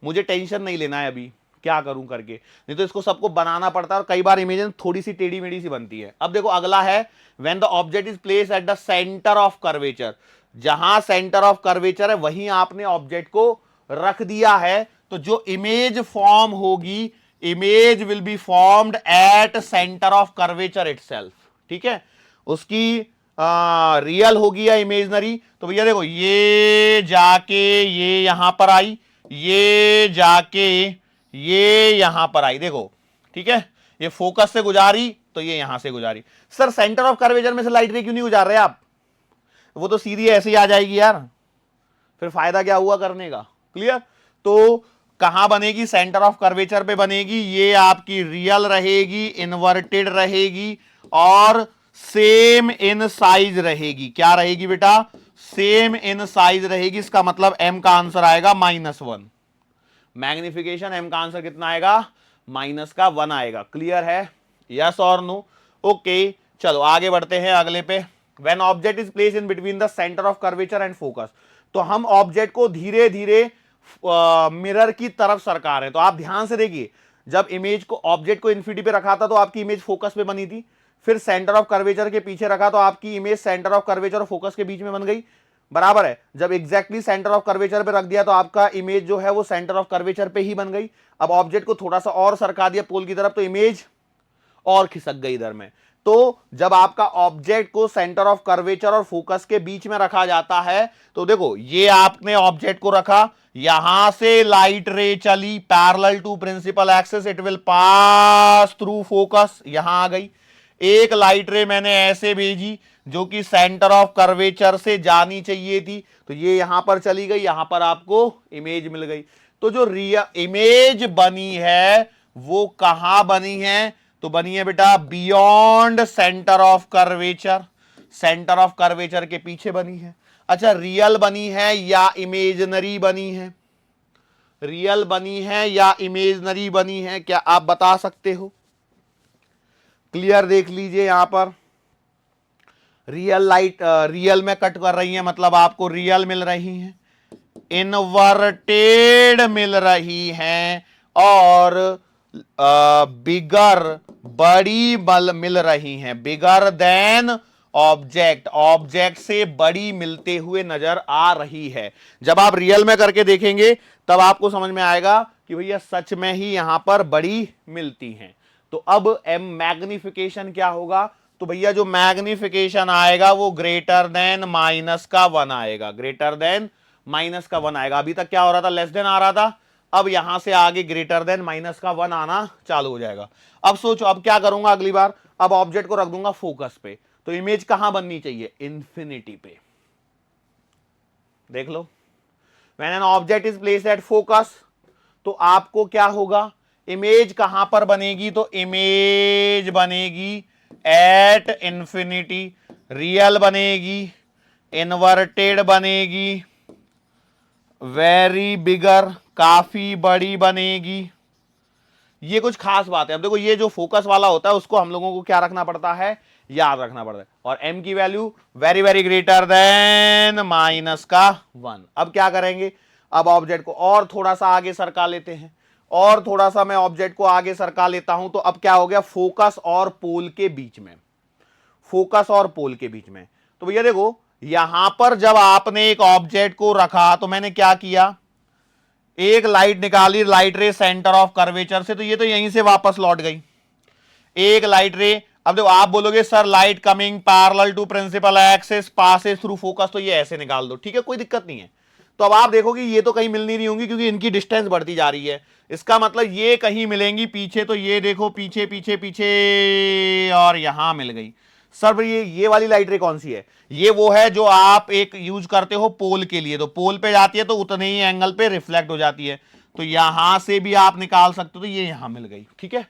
मुझे टेंशन नहीं लेना है अभी क्या करूं करके, नहीं तो इसको सबको बनाना पड़ता है और कई बार इमेज थोड़ी सी टेढ़ी मेढ़ी सी बनती है। अब देखो अगला है, when the object is place at the centre of curvature, जहां सेंटर ऑफ कर्वेचर है वहीं आपने ऑब्जेक्ट को रख दिया है, तो जो इमेज फॉर्म होगी, image will be formed at centre of curvature itself, ठीक है। उसकी रियल होगी या इमेजनरी, तो भैया देखो ये जाके ये यहां पर आई, ये जाके ये यहां पर आई, देखो ठीक है, ये फोकस से गुजारी तो ये यहां से गुजारी। सर सेंटर ऑफ कर्वेचर में से लाइट रे क्यों नहीं गुजार रहे आप, वो तो सीधी ऐसे ही आ जाएगी यार, फिर फायदा क्या हुआ करने का, क्लियर। तो कहां बनेगी, सेंटर ऑफ कर्वेचर पे बनेगी, ये आपकी रियल रहेगी, इन्वर्टेड रहेगी, और सेम इन साइज रहेगी। क्या रहेगी बेटा, सेम इन साइज रहेगी। इसका मतलब m का आंसर आएगा -1, मैग्निफिकेशन m का आंसर कितना आएगा, -1 आएगा। क्लियर है, यस और नो, ओके। चलो आगे बढ़ते हैं अगले पे। When object is place in between the centre of curvature and focus, तो हम ऑब्जेक्ट को धीरे धीरे मिरर की तरफ सरका रहे हैं। तो आप ध्यान से देखिए, जब इमेज को, ऑब्जेक्ट को इन्फिनिटी पे रखा था तो आपकी इमेज फोकस पे बनी थी, फिर सेंटर ऑफ कर्वेचर के पीछे रखा तो आपकी इमेज सेंटर ऑफ कर्वेचर और फोकस के बीच में बन गई, बराबर है। जब एग्जैक्टली सेंटर ऑफ कर्वेचर पे रख दिया तो आपका इमेज जो है वो सेंटर ऑफ कर्वेचर पे ही बन गई। अब ऑब्जेक्ट को थोड़ा सा और सरका दिया पोल की तरफ तो इमेज और खिसक गई इधर में। तो जब आपका ऑब्जेक्ट को सेंटर ऑफ कर्वेचर और फोकस के बीच में रखा जाता है, तो देखो ये आपने ऑब्जेक्ट को रखा, यहां से लाइट रे चली parallel to principal axis, it will pass through focus, यहां आ गई। एक लाइट रे मैंने ऐसे भेजी जो कि सेंटर ऑफ कर्वेचर से जानी चाहिए थी, तो ये यहां पर चली गई, यहां पर आपको इमेज मिल गई। तो जो इमेज बनी है वो कहां बनी है, तो बनी है बेटा beyond centre of curvature, centre of curvature के पीछे बनी है। अच्छा, रियल बनी है या इमेजनरी बनी है, रियल बनी है या इमेजनरी बनी है, क्या आप बता सकते हो। क्लियर, देख लीजिए यहां पर रियल लाइट रियल में कट कर रही है, मतलब आपको रियल मिल रही है, इन्वर्टेड मिल रही है, और बिगर बड़ी मिल रही हैं, बिगर देन ऑब्जेक्ट, ऑब्जेक्ट से बड़ी मिलते हुए नजर आ रही है। जब आप रियल में करके देखेंगे तब आपको समझ में आएगा कि भैया सच में ही यहां पर बड़ी मिलती हैं। तो अब एम मैग्निफिकेशन क्या होगा, तो भैया जो मैग्निफिकेशन आएगा वो ग्रेटर देन -1 आएगा, ग्रेटर देन -1 आएगा। अभी तक क्या हो रहा था, लेस देन आ रहा था, अब यहां से आगे ग्रेटर देन -1 आना चालू हो जाएगा। अब सोचो अब क्या करूंगा अगली बार, अब ऑब्जेक्ट को रख दूंगा फोकस पे, तो इमेज कहां बननी चाहिए, इंफिनिटी पे। देख लो, when an object is placed at focus, तो आपको क्या होगा, इमेज कहां पर बनेगी, तो इमेज बनेगी एट इंफिनिटी, रियल बनेगी, इन्वर्टेड बनेगी, वेरी बिगर, काफी बड़ी बनेगी। ये कुछ खास बात है। अब देखो ये जो फोकस वाला होता है उसको हम लोगों को क्या रखना पड़ता है, याद रखना पड़ता है, और m की value very very greater than -1। अब क्या करेंगे, अब ऑब्जेक्ट को और थोड़ा सा आगे सरका लेते हैं, और थोड़ा सा मैं ऑब्जेक्ट को आगे सरका लेता हूं, तो अब क्या हो गया, फोकस और पोल के बीच में, फोकस और पोल के बीच में। तो भैया देखो यहां पर जब आपने एक ऑब्जेक्ट को रखा तो मैंने क्या किया, एक लाइट निकाली, लाइट रे सेंटर ऑफ कर्वेचर से, तो ये तो यहीं से वापस लौट गई, एक लाइट रे। अब देखो आप बोलोगे sir light coming parallel to principal axis passes through focus, तो ये ऐसे निकाल दो, ठीक है, कोई दिक्कत नहीं है। तो अब आप देखोगे ये तो कहीं मिल नहीं रही होंगी क्योंकि इनकी डिस्टेंस बढ़ती जा रही है, इसका मतलब ये कहीं मिलेंगी पीछे, तो ये देखो पीछे पीछे पीछे, और यहां मिल गई। सर ये वाली लाइट रे कौन सी है, ये वो है जो आप एक यूज करते हो पोल के लिए, तो पोल पे जाती है तो उतने ही एंगल पे रिफ्लेक्ट हो जाती है, तो यहां से भी आप निकाल सकते हो, तो ये यहां मिल गई, ठीक है।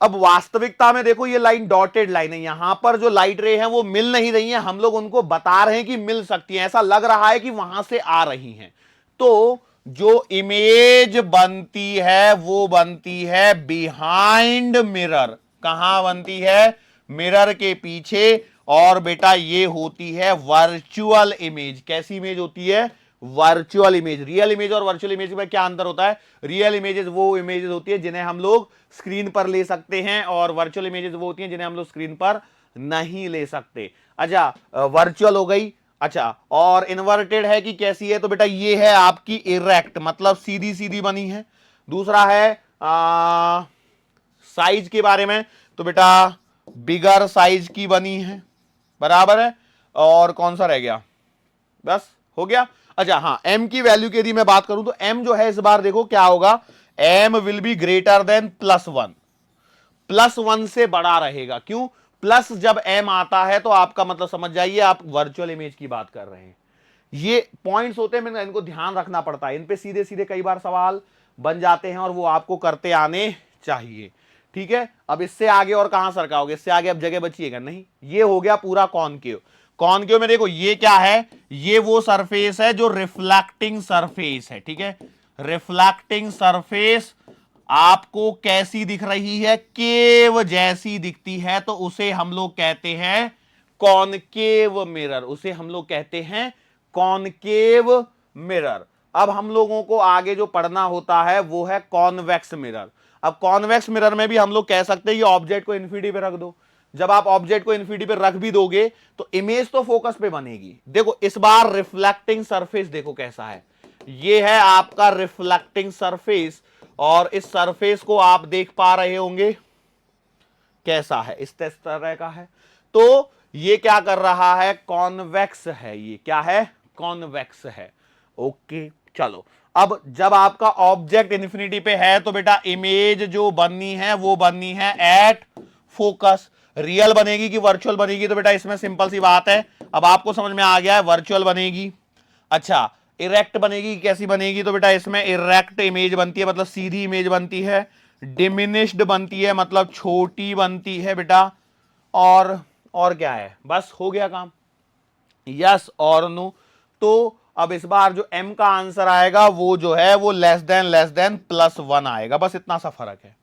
अब वास्तविकता में देखो ये लाइन डॉटेड लाइन है, यहां पर जो लाइट रे है वो मिल नहीं रही है, हम लोग उनको बता रहे हैं कि मिल सकती है, ऐसा लग रहा है कि वहां से आ रही हैं। तो जो इमेज बनती है वो बनती है बिहाइंड मिरर, कहां बनती है, मिरर के पीछे, और बेटा ये होती है वर्चुअल इमेज। कैसी इमेज होती है, वर्चुअल इमेज। रियल इमेज और वर्चुअल इमेज में क्या अंतर होता है, रियल इमेजेस वो इमेजेस होती है जिन्हें हम लोग स्क्रीन पर ले सकते हैं, और वर्चुअल इमेजेस वो होती हैं जिन्हें हम लोग स्क्रीन पर नहीं ले सकते। अच्छा वर्चुअल हो गई। अच्छा और इन्वर्टेड है कि कैसी है, तो बेटा ये है आपकी इरेक्ट, मतलब सीधी सीधी बनी है। दूसरा है साइज के बारे में, तो बेटा बिगर साइज की बनी है, बराबर है। और कौन सा रह गया, बस हो गया। अच्छा हाँ, m की वैल्यू की यदि मैं बात करूं तो m जो है इस बार देखो क्या होगा, m will be greater than +1, +1 से बड़ा रहेगा। क्यों, प्लस जब m आता है तो आपका मतलब समझ जाइए आप वर्चुअल इमेज की बात कर रहे हैं। ये पॉइंट्स होते हैं, इनको ध्यान रखना पड़ता है, इन पे सीधे सीधे कई बार सवाल बन जाते हैं और वो आपको करते आने चाहिए, ठीक है। अब इससे आगे और कहां सरकाओगे, इससे आगे अब जगह बचिएगा नहीं। ये हो गया पूरा कॉनकेव। कॉनकेव में देखो ये क्या है, ये वो सरफेस है जो रिफ्लेक्टिंग सरफेस है, ठीक है। रिफ्लेक्टिंग सरफेस आपको कैसी दिख रही है, केव जैसी दिखती है, तो उसे हम लोग कहते हैं कॉनकेव मिरर, उसे हम लोग कहते हैं कॉनकेव मिरर। अब हम लोगों को आगे जो पढ़ना होता है वो है कॉन्वेक्स मिरर। अब कॉन्वेक्स मिरर में भी हम लोग कह सकते हैं ये ऑब्जेक्ट को इन्फिनिटी पे रख दो। जब आप ऑब्जेक्ट को इन्फिनिटी पे रख भी दोगे तो इमेज तो फोकस पे बनेगी। देखो इस बार रिफ्लेक्टिंग सरफेस देखो कैसा है, ये है आपका रिफ्लेक्टिंग सरफेस, और इस सरफेस को आप देख पा रहे होंगे कैसा है, इस तरह का है। तो ये क्या कर रहा है, कॉन्वेक्स है, ये क्या है, कॉन्वेक्स है। ओके चलो, अब जब आपका ऑब्जेक्ट इन्फिनिटी पे है तो बेटा इमेज जो बननी है वो बननी है एट फोकस। रियल बनेगी कि वर्चुअल बनेगी, तो बेटा इसमें सिंपल सी बात है, अब आपको समझ में आ गया है, वर्चुअल बनेगी। अच्छा इरेक्ट बनेगी, कैसी बनेगी, तो बेटा इसमें इरेक्ट इमेज बनती है, मतलब सीधी इमेज बनती है। डिमिनिश्ड बनती है, मतलब छोटी बनती है बेटा। और क्या है, बस हो गया काम, यस और नो। तो अब इस बार जो m का आंसर आएगा वो जो है वो लेस देन +1 आएगा, बस इतना सा फर्क है।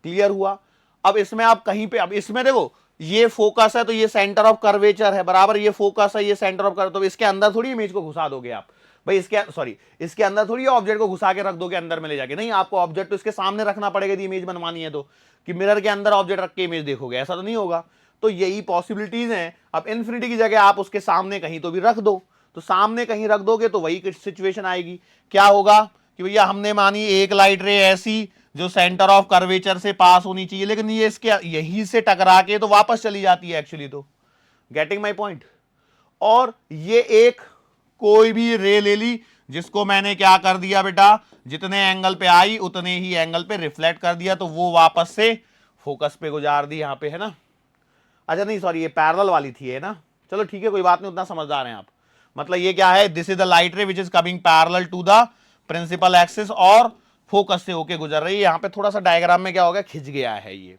क्लियर हुआ। अब इसमें आप कहीं पे, अब इसमें देखो ये फोकस है तो ये सेंटर ऑफ कर्वेचर है, बराबर, ये फोकस है, ये सेंटर ऑफ कर्वेचर, तो इसके अंदर थोड़ी इमेज को घुसा दोगे आप भाई, इसके अंदर थोड़ी ऑब्जेक्ट को घुसा के रख दोगे अंदर में ले जाके, नहीं, आपको ऑब्जेक्ट तो इसके सामने रखना पड़ेगा यदि इमेज बनवानी है, तो कि मिरर के अंदर ऑब्जेक्ट रख के इमेज देखोगे, ऐसा तो नहीं होगा। तो यही पॉसिबिलिटीज हैं। अब इन्फिनिटी की जगह आप उसके सामने कहीं तो भी रख दो, तो सामने कहीं रख दोगे तो वही सिचुएशन आएगी। क्या होगा कि भैया हमने मानी एक लाइट रे ऐसी जो सेंटर ऑफ कर्वेचर से पास होनी चाहिए, लेकिन ये इसके यहीं से टकरा के तो वापस चली जाती है एक्चुअली। तो गेटिंग माई पॉइंट। और ये एक कोई भी रे ले ली जिसको मैंने क्या कर दिया बेटा, जितने एंगल पे आई उतने ही एंगल पे रिफ्लेक्ट कर दिया, तो वो वापस से फोकस पे गुजार दी यहां पे, है ना। अच्छा नहीं सॉरी, ये पैरेलल वाली थी, है ना। चलो ठीक है, कोई बात नहीं, उतना समझदार हैं आप। मतलब ये क्या है, this is the light ray which is coming parallel to the principal axis और फोकस से होके गुजर रही है। यहां पे थोड़ा सा डायग्राम में क्या हो गया, खिंच गया है ये,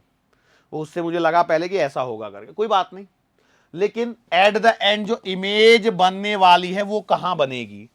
उससे मुझे लगा पहले कि ऐसा होगा करके, कोई बात नहीं। लेकिन एट द एंड जो इमेज बनने वाली है वो कहां बनेगी,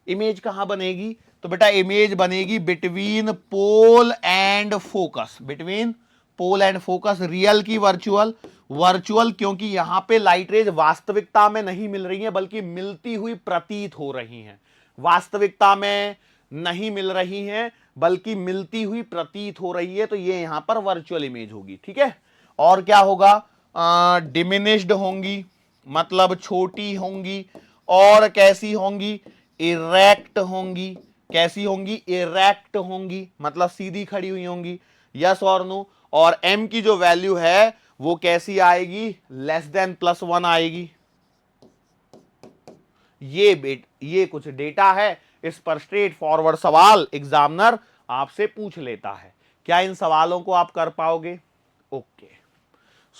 इमेज कहां बनेगी, तो बेटा इमेज बनेगी between pole and focus, between pole and focus, real की वर्चुअल, वर्चुअल क्योंकि यहां पे लाइट रेज वास्तविकता में नहीं मिल रही है बल्कि मिलती हुई प्रतीत हो रही हैं, वास्तविकता में नहीं मिल रही हैं बल्कि मिलती हुई प्रतीत हो रही है, तो ये यहां पर वर्चुअल इमेज होगी, ठीक है। और क्या होगा, डिमिनिश्ड होंगी, मतलब छोटी होंगी, और कैसी होंगी, इरेक्ट होंगी, कैसी होंगी, इरेक्ट होंगी, मतलब सीधी खड़ी हुई होंगी, यस और नो। और m की जो वैल्यू है वो कैसी आएगी, लेस देन +1 आएगी। ये कुछ डेटा है, इस पर स्ट्रेट फॉरवर्ड सवाल एग्जामिनर आपसे पूछ लेता है। क्या इन सवालों को आप कर पाओगे? ओके,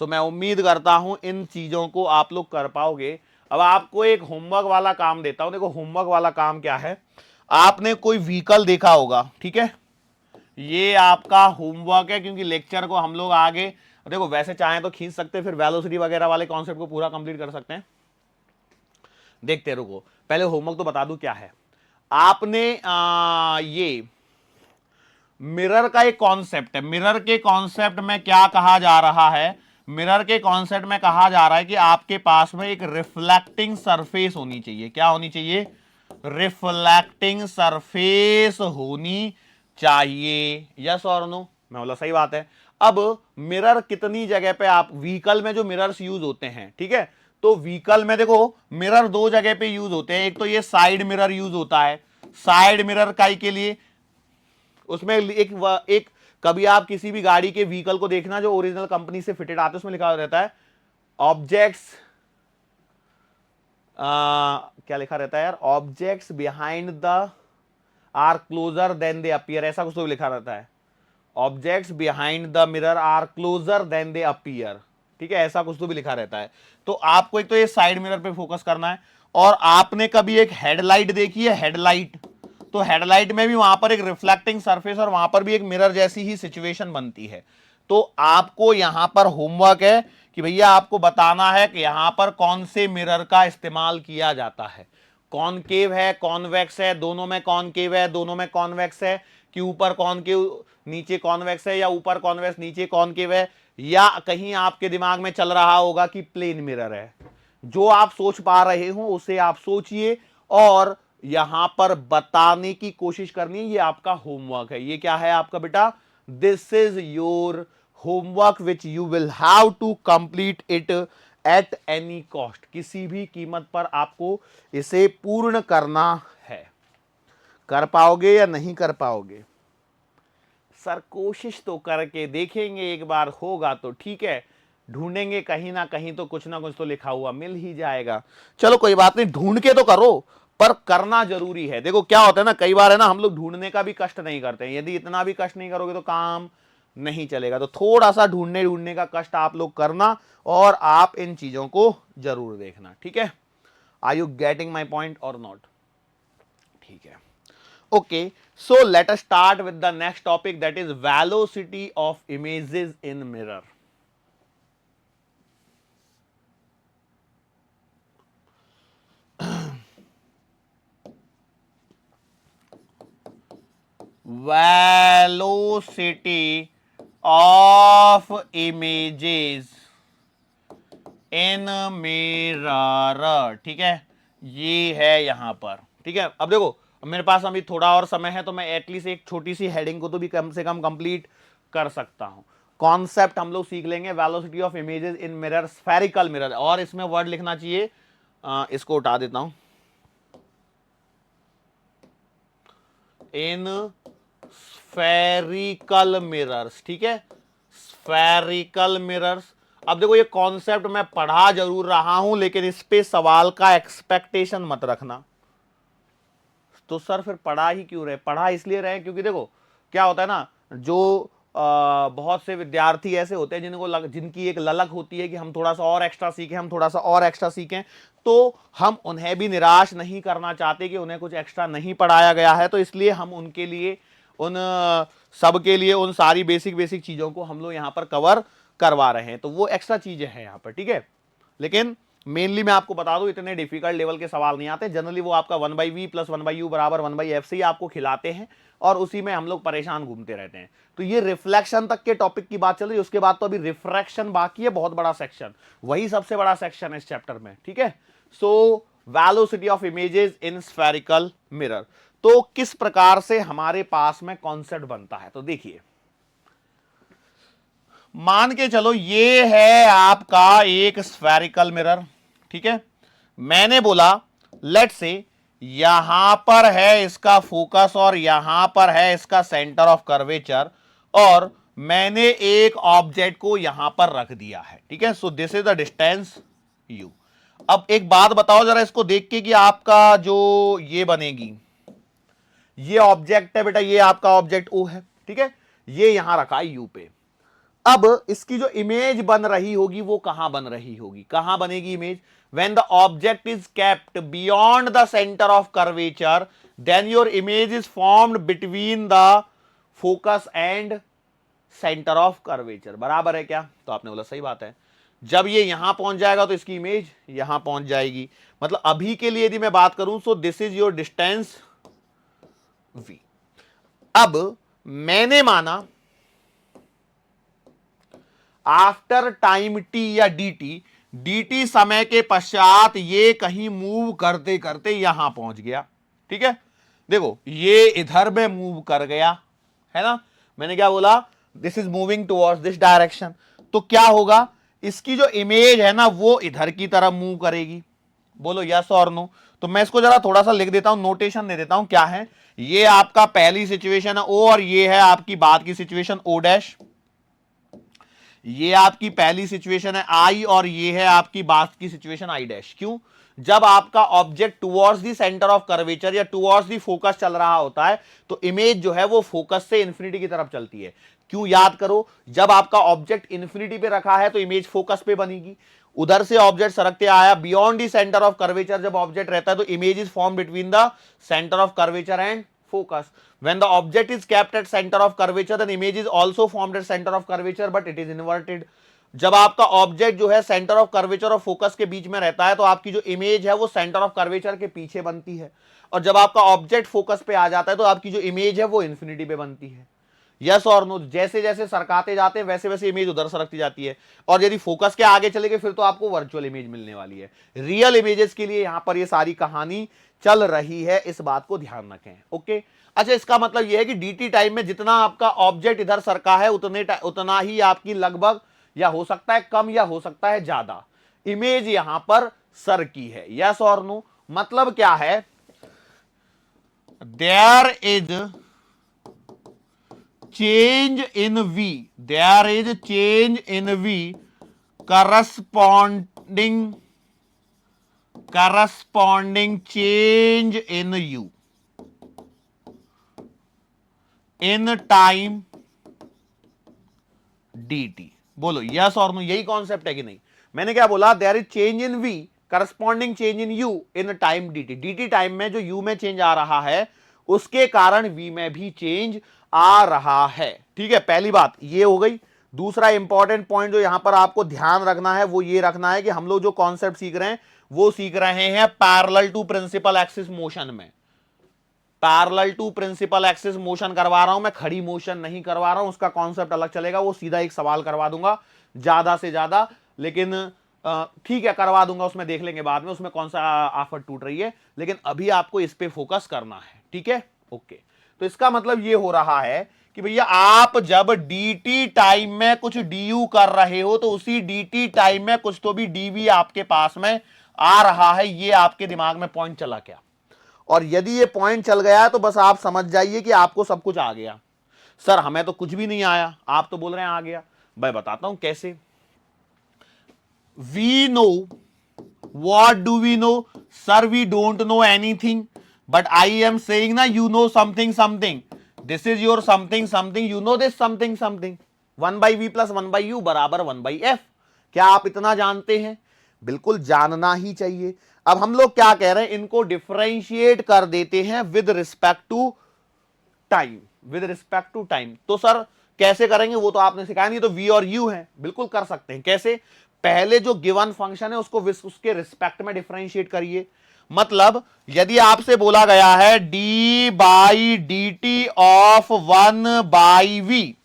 सो मैं उम्मीद करता हूं इन चीजों को आप लोग कर पाओगे। अब आपको एक होमवर्क वाला काम देता हूं। देखो होमवर्क वाला काम क्या है, आपने कोई व्हीकल देखा होगा, ठीक है, ये आपका होमवर्क है, क्योंकि लेक्चर को हम लोग आगे देखो वैसे चाहें तो खींच सकते हैं, फिर वेलोसिटी वगैरह वाले कॉन्सेप्ट को पूरा कंप्लीट कर सकते हैं। देखते रुको, पहले होमवर्क तो बता दूं क्या है। आपने ये मिरर का एक कॉन्सेप्ट है, मिरर के कॉन्सेप्ट में क्या कहा जा रहा है, मिरर के कॉन्सेप्ट में कहा जा रहा है कि आपके पास में एक रिफ्लेक्टिंग सरफेस होनी चाहिए। क्या होनी चाहिए, रिफ्लेक्टिंग सरफेस होनी चाहिए, यस और नो। मैं बोला सही बात है। अब मिरर कितनी जगह पे, आप व्हीकल में जो मिरर्स यूज होते हैं, ठीक है, तो व्हीकल में देखो मिरर दो जगह पे यूज होते हैं। एक तो ये साइड मिरर यूज होता है, साइड मिरर काई के लिए, उसमें एक कभी आप किसी भी गाड़ी के व्हीकल को देखना जो ओरिजिनल कंपनी से फिटेड आते हैं, उसमें लिखा रहता है ऑब्जेक्ट्स, क्या लिखा रहता है यार, objects behind the are closer than they appear, ऐसा कुछ तो लिखा रहता है, objects behind the mirror are closer than they appear, ठीक है, ऐसा कुछ तो भी लिखा रहता है। तो आपको एक तो ये साइड मिरर पे फोकस करना है। और आपने कभी एक हेडलाइट देखी है, हेडलाइट, तो हेडलाइट में भी वहां पर एक रिफ्लेक्टिंग सरफेस और वहां पर भी एक मिरर जैसी ही सिचुएशन बनती है। तो आपको यहां पर होमवर्क है कि भैया आपको बताना है कि यहां पर कौन से मिरर का इस्तेमाल किया जाता है, कॉनकेव है, कॉन्वेक्स है, दोनों में कॉनकेव है, दोनों में कॉन्वेक्स है, कि ऊपर कॉनकेव नीचे कॉन्वेक्स है, या ऊपर कॉन्वेक्स नीचे कॉनकेव है, या कहीं आपके दिमाग में चल रहा होगा कि प्लेन मिरर है। जो आप सोच पा रहे हो उसे आप सोचिए और यहां पर बताने की कोशिश करनी है। ये आपका होमवर्क है। ये क्या है आपका बेटा, this is your homework which you will have to complete it at any cost, किसी भी कीमत पर आपको इसे पूर्ण करना है। कर पाओगे या नहीं कर पाओगे? सर कोशिश तो करके देखेंगे, एक बार होगा तो ठीक है, ढूंढेंगे कहीं ना कहीं तो कुछ ना कुछ तो लिखा हुआ मिल ही जाएगा। चलो कोई बात नहीं, ढूंढ के तो करो, पर करना जरूरी है। देखो क्या होता है ना, कई बार है ना, हम लोग ढूंढने का भी कष्ट नहीं करते हैं। यदि इतना भी कष्ट नहीं करोगे तो काम नहीं चलेगा। तो थोड़ा सा ढूंढने का कष्ट आप लोग करना और आप इन चीजों को जरूर देखना, ठीक है। Are you getting my point और नॉट? ठीक है, okay, so let us start with the next topic, that is velocity of images in mirror. Velocity of images in mirror, ठीक है, ये है यहां पर, ठीक है। अब देखो मेरे पास अभी थोड़ा और समय है, तो मैं एटलीस्ट एक छोटी सी हेडिंग को तो भी कम से कम कंप्लीट कर सकता हूं। कॉन्सेप्ट हम लोग सीख लेंगे, velocity of images in mirror, spherical mirror, और इसमें वर्ड लिखना चाहिए, इसको उठा देता हूं, इन स्फेरिकल मिरर्स, ठीक है, स्फेरिकल मिरर्स। अब देखो ये कॉन्सेप्ट मैं पढ़ा जरूर रहा हूं, लेकिन इस पे सवाल का एक्सपेक्टेशन मत रखना। तो सर फिर पढ़ा ही क्यों रहे? पढ़ा इसलिए रहे क्योंकि देखो क्या होता है ना, जो बहुत से विद्यार्थी ऐसे होते हैं जिनकी एक ललक होती है कि हम थोड़ा सा और एक्स्ट्रा सीखें, हम थोड़ा सा और एक्स्ट्रा सीखें, तो हम उन्हें भी निराश नहीं करना चाहते कि उन्हें कुछ एक्स्ट्रा नहीं पढ़ाया गया है। तो इसलिए हम उनके लिए, उन सब के लिए उन सारी बेसिक बेसिक चीजों को हम लोग यहां पर कवर करवा रहे हैं। तो वो एक्स्ट्रा चीजें हैं यहां पर, ठीक है। लेकिन मेनली मैं आपको बता दूं, इतने डिफिकल्ट लेवल के सवाल नहीं आते। जनरली वो आपका 1/v + 1/u बराबर 1/f से ही आपको खिलाते हैं, और उसी में हम लोग परेशान घूमते रहते हैं। तो ये रिफ्लेक्शन तक के टॉपिक की बात चल रही है। उसके बाद तो अभी रिफ्रैक्शन बाकी है, बहुत बड़ा सेक्शन, वही सबसे बड़ा सेक्शन है इस चैप्टर में, ठीक है। So velocity of images in spherical mirror. तो किस प्रकार से हमारे पास में कॉन्सेप्ट बनता है, तो देखिए, मान के चलो ये है आपका एक स्फेरिकल मिरर, ठीक है। मैंने बोला लेट से यहां पर है इसका फोकस और यहां पर है इसका सेंटर ऑफ कर्वेचर, और मैंने एक ऑब्जेक्ट को यहां पर रख दिया है, ठीक है। So this is the distance u। अब एक बात बताओ जरा इसको देख के कि आपका जो ये बनेगी, ये ऑब्जेक्ट है बेटा, ये आपका ऑब्जेक्ट o है, ठीक है, ये यहां रखा है u पे। अब इसकी जो इमेज बन रही होगी वो कहां बन रही होगी, कहां बनेगी image? When the object is kept beyond the centre of curvature, then your image is formed between the focus and centre of curvature. बराबर है क्या? तो आपने बोला सही बात है। जब ये यहां पहुंच जाएगा तो इसकी इमेज यहां पहुंच जाएगी। मतलब अभी के लिए यदि मैं बात करूं, so this is your distance v। अब मैंने माना आफ्टर टाइम t या dt समय के पश्चात ये कहीं मूव करते करते यहां पहुंच गया, ठीक है। देखो ये इधर में मूव कर गया है ना, मैंने क्या बोला, this is moving towards this direction. तो क्या होगा, इसकी जो इमेज है ना वो इधर की तरफ मूव करेगी। बोलो यस और नो। तो मैं इसको जरा थोड़ा सा लिख देता हूं, नोटेशन दे देता हूं। क्या है, ये आपका पहली सिचुएशन है o, और ये है आपकी बाद की सिचुएशन o'। ये आपकी पहली सिचुएशन है आई, और ये है आपकी बाद की सिचुएशन i'। क्यों? जब आपका object towards the centre of curvature या टुवर्ड्स द फोकस चल रहा होता है, तो इमेज जो है वो फोकस से इंफिनिटी की तरफ चलती है। क्यों? याद करो, जब आपका ऑब्जेक्ट इंफिनिटी पे रखा है तो इमेज फोकस पे बनेगी। उधर से ऑब्जेक्ट सरकते आया beyond the centre of curvature, जब ऑब्जेक्ट रहता है तो image is form between the centre of curvature and focus. When the object is kept at center of curvature, then image is also formed at center of curvature, but it is inverted. जब आपका object जो है centre of curvature और focus के बीच में रहता है तो आपकी जो इमेज है वो सेंटर ऑफ कर्वेचर के पीछे बनती है, और जब आपका ऑब्जेक्ट फोकस पे आ जाता है तो आपकी जो इमेज है वो इन्फिनिटी पे बनती है। यस और नो? जैसे जैसे सरकाते जाते हैं वैसे वैसे इमेज उधर सरकती जाती है, और यदि फोकस के आगे चले गए फिर तो आपको वर्चुअल इमेज मिलने वाली है। रियल इमेजेस के लिए यहां पर ये सारी कहानी चल रही है, इस बात को ध्यान रखें। ओके, अच्छा, इसका मतलब यह है कि dt टाइम में जितना आपका ऑब्जेक्ट इधर सरका है उतना ही आपकी लगभग, या हो सकता है कम या हो सकता है ज्यादा, इमेज यहां पर सरकी है। यस और नो? मतलब क्या है, there is change in v, there is change in v corresponding change in u in time dt। बोलो यस और नो? यही कॉन्सेप्ट है कि नहीं? मैंने क्या बोला, there is change in v corresponding change in u इन टाइम dt। dt टाइम में जो u में चेंज आ रहा है उसके कारण v में भी चेंज आ रहा है, ठीक है। पहली बात ये हो गई। दूसरा इंपॉर्टेंट पॉइंट जो यहां पर आपको ध्यान रखना है वो ये रखना है कि हम लोग जो कॉन्सेप्ट सीख रहे हैं वो सीख रहे हैं parallel to principal axis motion में। Parallel to principal axis motion करवा रहा हूं मैं, खड़ी मोशन नहीं करवा रहा हूं। उसका कॉन्सेप्ट अलग चलेगा, वो सीधा एक सवाल करवा दूंगा ज्यादा से ज्यादा, लेकिन ठीक है करवा दूंगा, उसमें देख लेंगे बाद में उसमें कौन सा आफत टूट रही है, लेकिन अभी आपको इस पे फोकस करना है, ठीक है। ओके, तो इसका मतलब ये हो रहा है कि भैया आप जब dt टाइम में कुछ du कर रहे हो तो उसी dt टाइम में कुछ तो भी dv आपके पास में आ रहा है। ये आपके दिमाग में पॉइंट चला क्या? और यदि ये पॉइंट चल गया है तो बस आप समझ जाइए कि आपको सब कुछ आ गया। सर हमें तो कुछ भी नहीं आया, आप तो बोल रहे हैं आ गया। मैं बताता हूं कैसे। We know, what do we know? Sir, we don't know anything, but I am saying na you know something something. This is your something something, you know this something something. 1 by v plus 1 by u बराबर 1 by f। क्या आप इतना जानते हैं? बिल्कुल जानना ही चाहिए। अब हम लोग क्या कह रहे हैं, इनको डिफरेंशिएट कर देते हैं with respect to time, with respect to time. तो सर कैसे करेंगे, वो तो आपने सिखाया नहीं, तो v और u है, बिल्कुल कर सकते हैं। कैसे? पहले जो गिवन फंक्शन है उसको उसके रिस्पेक्ट में डिफरेंशिएट करिए। मतलब यदि आपसे बोला गया है d by d t of 1 by v,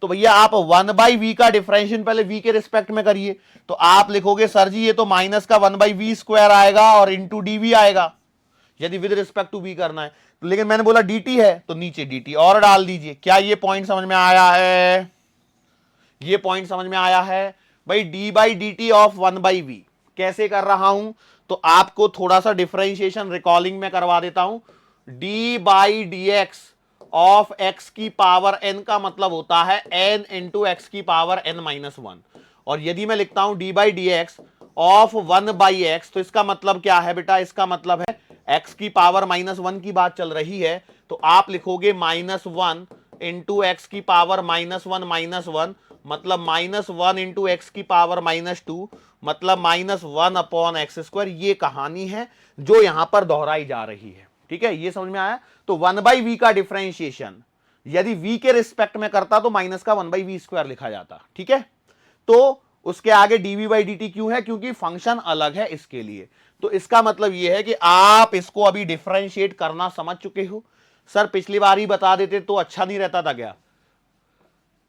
तो भैया आप 1 बाई वी का डिफरेंशिएशन पहले v के रिस्पेक्ट में करिए। तो आप लिखोगे सर जी ये तो माइनस का 1 बाई वी स्क्वायर आएगा और इंटू डी वी आएगा, यदि विद रिस्पेक्ट टू v करना है। लेकिन मैंने बोला dt है तो नीचे dt और डाल दीजिए। क्या ये पॉइंट समझ में आया है? ये पॉइंट समझ में आया है भाई। d by d t of 1 by v कैसे कर रहा हूं, तो आपको थोड़ा सा डिफरेंशिएशन रिकॉलिंग में करवा देता हूं। d by D x of x की पावर n का मतलब होता है n इंटू एक्स की पावर n माइनस 1। और यदि मैं लिखता हूं d by D x of 1 by x, तो इसका मतलब क्या है बेटा, इसका मतलब है x की पावर माइनस 1 की बात चल रही है, तो आप लिखोगे माइनस 1 इंटू एक्स की पावर माइनस 1 माइनस 1, मतलब माइनस 1 इंटू एक्स की पावर माइनस 2, मतलब माइनस 1 अपॉन एक्स स्क्वायर। ये कहानी है जो यहां पर दोहराई जा रही है। ठीक है, ये समझ में आया। तो 1 बाई वी का डिफरेंशिएशन यदि v के रिस्पेक्ट में करता तो माइनस का 1 बाई वी स्क्वायर लिखा जाता। ठीक है, तो उसके आगे dv बाई dt क्यों है, क्योंकि फंक्शन अलग है इसके लिए। तो इसका मतलब यह है कि आप इसको अभी डिफरेंशिएट करना समझ चुके हो। सर पिछली बार ही बता देते तो अच्छा नहीं रहता था क्या?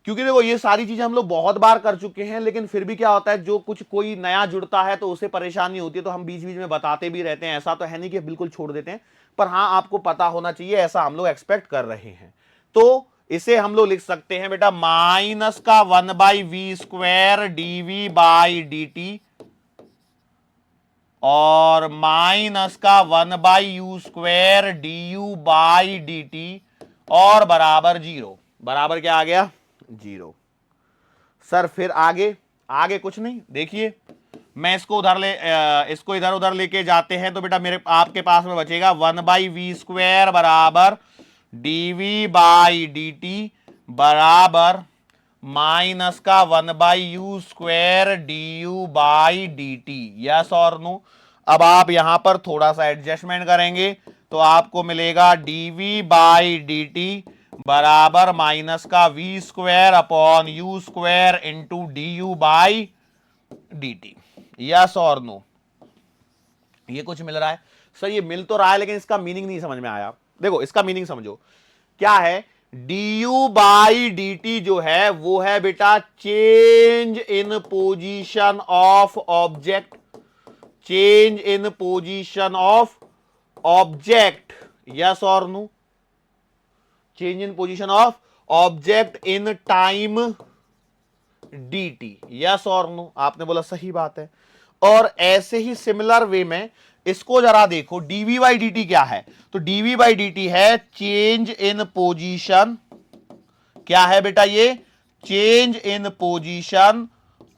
क्योंकि देखो ये सारी चीजें हम लोग बहुत बार कर चुके हैं, लेकिन फिर भी क्या होता है, जो कुछ कोई नया जुड़ता है तो उसे परेशानी होती है, तो हम बीच बीच में बताते भी रहते हैं। ऐसा तो है नहीं कि बिल्कुल छोड़ देते हैं, पर हाँ आपको पता होना चाहिए, ऐसा हम लोग एक्सपेक्ट कर रहे हैं। तो इसे हम लोग लिख सकते हैं बेटा माइनस का 1 by v square d v by d t और माइनस का 1 by you square d u by d t और बराबर 0। बराबर क्या आ गया? 0। सर फिर आगे, आगे कुछ नहीं। देखिए मैं इसको इसको इधर उधर लेके जाते हैं, तो बेटा मेरे आपके पास में बचेगा 1 बाई वी स्क्वायर बराबर dv बाई डी टी बराबर माइनस का 1 by you square d u by d T. Yes और नो? अब आप यहां पर थोड़ा सा एडजस्टमेंट करेंगे तो आपको मिलेगा dv बाई डी टी बराबर माइनस का v square upon you square into D u by d T. Yes और नो? ये कुछ मिल रहा है? सर ये मिल तो रहा है, लेकिन इसका मीनिंग नहीं समझ में आया। देखो इसका मीनिंग समझो क्या है। du बाई डी टी जो है वो है बेटा change in position of object, change in position of object. Yes और no? Change in position of object in time dt। Yes और नो? आपने बोला सही बात है। और ऐसे ही सिमिलर वे में इसको जरा देखो, dv बाई डी टी क्या है, तो dv बाई डी टी है चेंज इन पोजीशन। क्या है बेटा ये? Change in position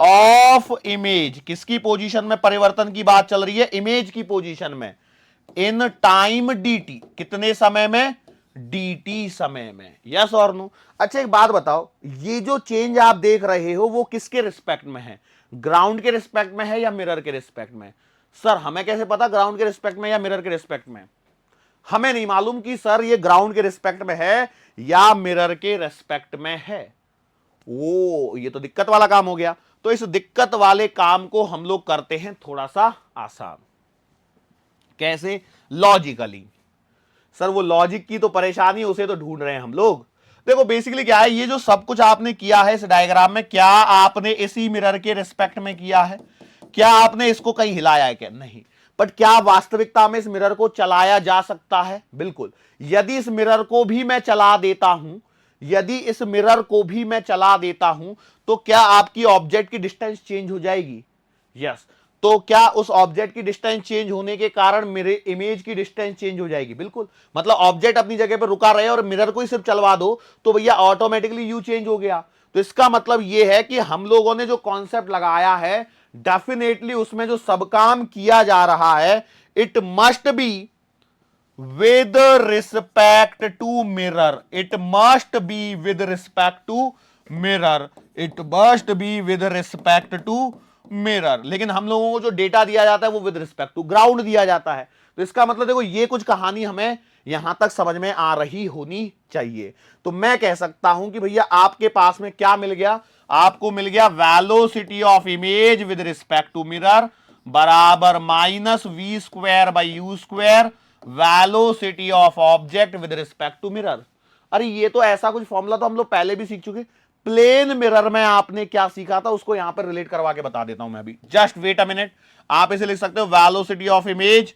of image. किसकी पोजीशन में परिवर्तन की बात चल रही है? इमेज की पोजीशन में, इन टाइम dt। कितने समय में? dt समय में। यस और नो? अच्छा एक बात बताओ, ये जो चेंज आप देख रहे हो वो किसके रिस्पेक्ट में है? ग्राउंड के रिस्पेक्ट में है या मिरर के रिस्पेक्ट में? सर हमें कैसे पता ग्राउंड के रिस्पेक्ट में या मिरर के रिस्पेक्ट में? हमें नहीं मालूम कि सर ये ग्राउंड के रिस्पेक्ट में है या मिरर के रिस्पेक्ट में है। ओ ये तो दिक्कत वाला काम हो गया। तो इस दिक्कत वाले काम को हम लोग करते हैं थोड़ा सा आसान। कैसे? लॉजिकली। सर वो लॉजिक की तो परेशानी, उसे तो ढूंढ रहे हैं हम लोग। देखो बेसिकली क्या है, ये जो सब कुछ आपने किया है इस डायग्राम में, क्या आपने इसी मिरर के रिस्पेक्ट में किया है? क्या आपने इसको कहीं हिलाया है? क्या नहीं। बट क्या वास्तविकता में इस मिरर को चलाया जा सकता है? बिल्कुल। यदि इस मिरर को भी मैं चला देता हूं, यदि इस मिरर को भी मैं चला देता हूं, तो क्या आपकी ऑब्जेक्ट की डिस्टेंस चेंज हो जाएगी? यस। तो क्या उस ऑब्जेक्ट की डिस्टेंस चेंज होने के कारण मेरे इमेज की डिस्टेंस चेंज हो जाएगी? बिल्कुल। मतलब ऑब्जेक्ट अपनी जगह पर रुका रहे और मिरर को ही सिर्फ चलवा दो तो भैया ऑटोमेटिकली यू चेंज हो गया। तो इसका मतलब यह है कि हम लोगों ने जो कॉन्सेप्ट लगाया है डेफिनेटली उसमें जो सब काम किया जा रहा है it must be with respect to mirror. It must be with respect to mirror. It must be with respect to mirror. लेकिन हम लोगों को जो डेटा दिया जाता है वो विद रिस्पेक्ट टू ग्राउंड दिया जाता है। तो इसका मतलब देखो ये कुछ कहानी हमें यहां तक समझ में आ रही होनी चाहिए। तो मैं कह सकता हूं कि भैया आपके पास में क्या मिल गया? आपको मिल गया velocity of image with respect to mirror बराबर minus V square by you square velocity of object with respect to mirror. अरे ये तो ऐसा कुछ फॉर्मूला तो हम लोग पहले भी सीख चुके। प्लेन मिरर में आपने क्या सीखा था उसको यहां पर रिलेट करवा के बता देता हूं मैं अभी। Just wait a minute. आप इसे लिख सकते हो velocity of image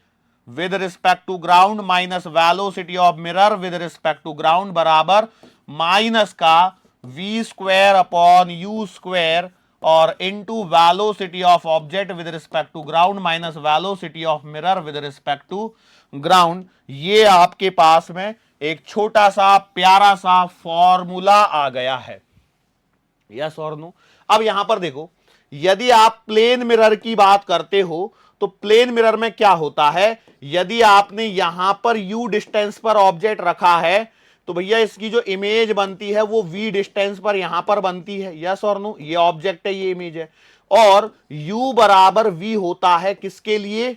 with respect to ground minus velocity of mirror with respect to ground बराबर माइनस का we square upon you square और into velocity of object with respect to ground minus velocity of mirror with respect to ground. ये आपके पास में एक छोटा सा प्यारा सा फॉर्मूला आ गया है। यस और नो? अब यहां पर देखो, यदि आप प्लेन मिरर की बात करते हो तो प्लेन मिरर में क्या होता है, यदि आपने यहां पर u डिस्टेंस पर ऑब्जेक्ट रखा है तो भैया इसकी जो इमेज बनती है वो v डिस्टेंस पर यहां पर बनती है। यस और नो? ये ऑब्जेक्ट है, ये इमेज है, और u बराबर v होता है किसके लिए?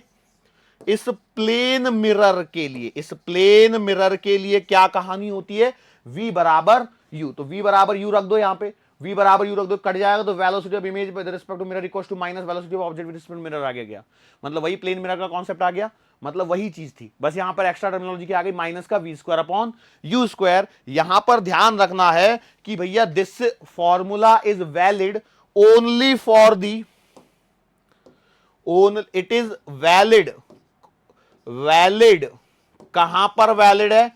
इस प्लेन मिरर के लिए। इस प्लेन मिरर के लिए क्या कहानी होती है? v बराबर u। तो v बराबर u रख दो यहां पे, v बराबर u रख दो, कट जाएगा तो velocity of image with respect to mirror equals to minus velocity of object with respect to mirror आ गया। मतलब वही प्लेन मिरर का कॉन्सेप्ट आ गया, मतलब वही चीज थी, बस यहां पर एक्स्ट्रा टर्मिनोलॉजी क्या आ गई, माइनस का we square upon you square. यहां पर ध्यान रखना है कि भैया this formula is valid only for the it is valid कहां पर वैलिड है?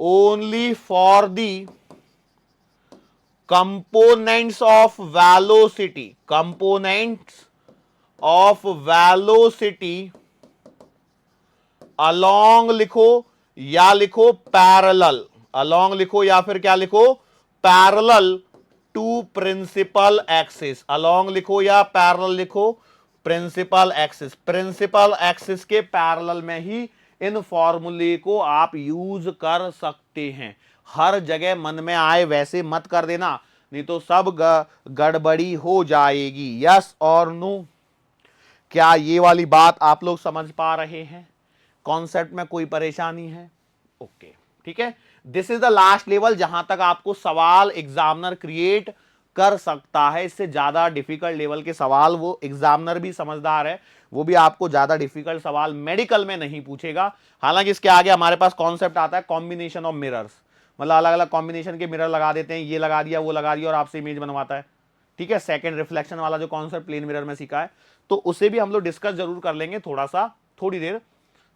Only for the components of velocity. Components of velocity along लिखो या लिखो पैरेलल, अलोंग लिखो या फिर क्या लिखो, parallel to principal axis. Along लिखो या पैरेलल लिखो, प्रिंसिपल एक्सिस। प्रिंसिपल एक्सिस के पैरेलल में ही इन फॉर्मूले को आप यूज कर सकते हैं। हर जगह मन में आए वैसे मत कर देना, नहीं तो सब गड़बड़ी हो जाएगी। यस और नो? क्या ये वाली बात आप लोग समझ पा रहे हैं? कॉन्सेप्ट में कोई परेशानी है? ओके, ठीक है। This is the last level जहां तक आपको सवाल एग्जामिनर क्रिएट कर सकता है। इससे ज्यादा डिफिकल्ट लेवल के सवाल वो एग्जामिनर भी समझदार है, वो भी आपको ज्यादा डिफिकल्ट सवाल मेडिकल में नहीं पूछेगा। हालांकि इसके आगे हमारे पास कॉन्सेप्ट आता है कॉम्बिनेशन ऑफ मिरर्स, मतलब अलग अलग कॉम्बिनेशन के मिरर लगा देते हैं, ये लगा दिया वो लगा दिया और आपसे इमेज बनवाता है। ठीक है, सेकंड रिफ्लेक्शन वाला जो कॉन्सेप्ट प्लेन मिरर में सीखा है, तो उसे भी हम लोग डिस्कस जरूर कर लेंगे थोड़ा सा, थोड़ी देर,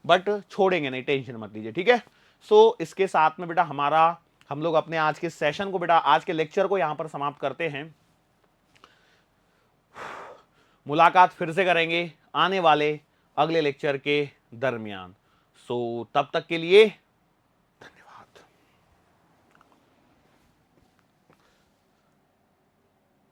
बट छोड़ेंगे नहीं, टेंशन मत लीजिए। ठीक है, सो इसके साथ में बेटा हम लोग अपने आज के सेशन को, बेटा आज के लेक्चर को यहां पर समाप्त करते हैं। मुलाकात फिर से करेंगे आने वाले अगले लेक्चर के दरमियान। सो तब तक के लिए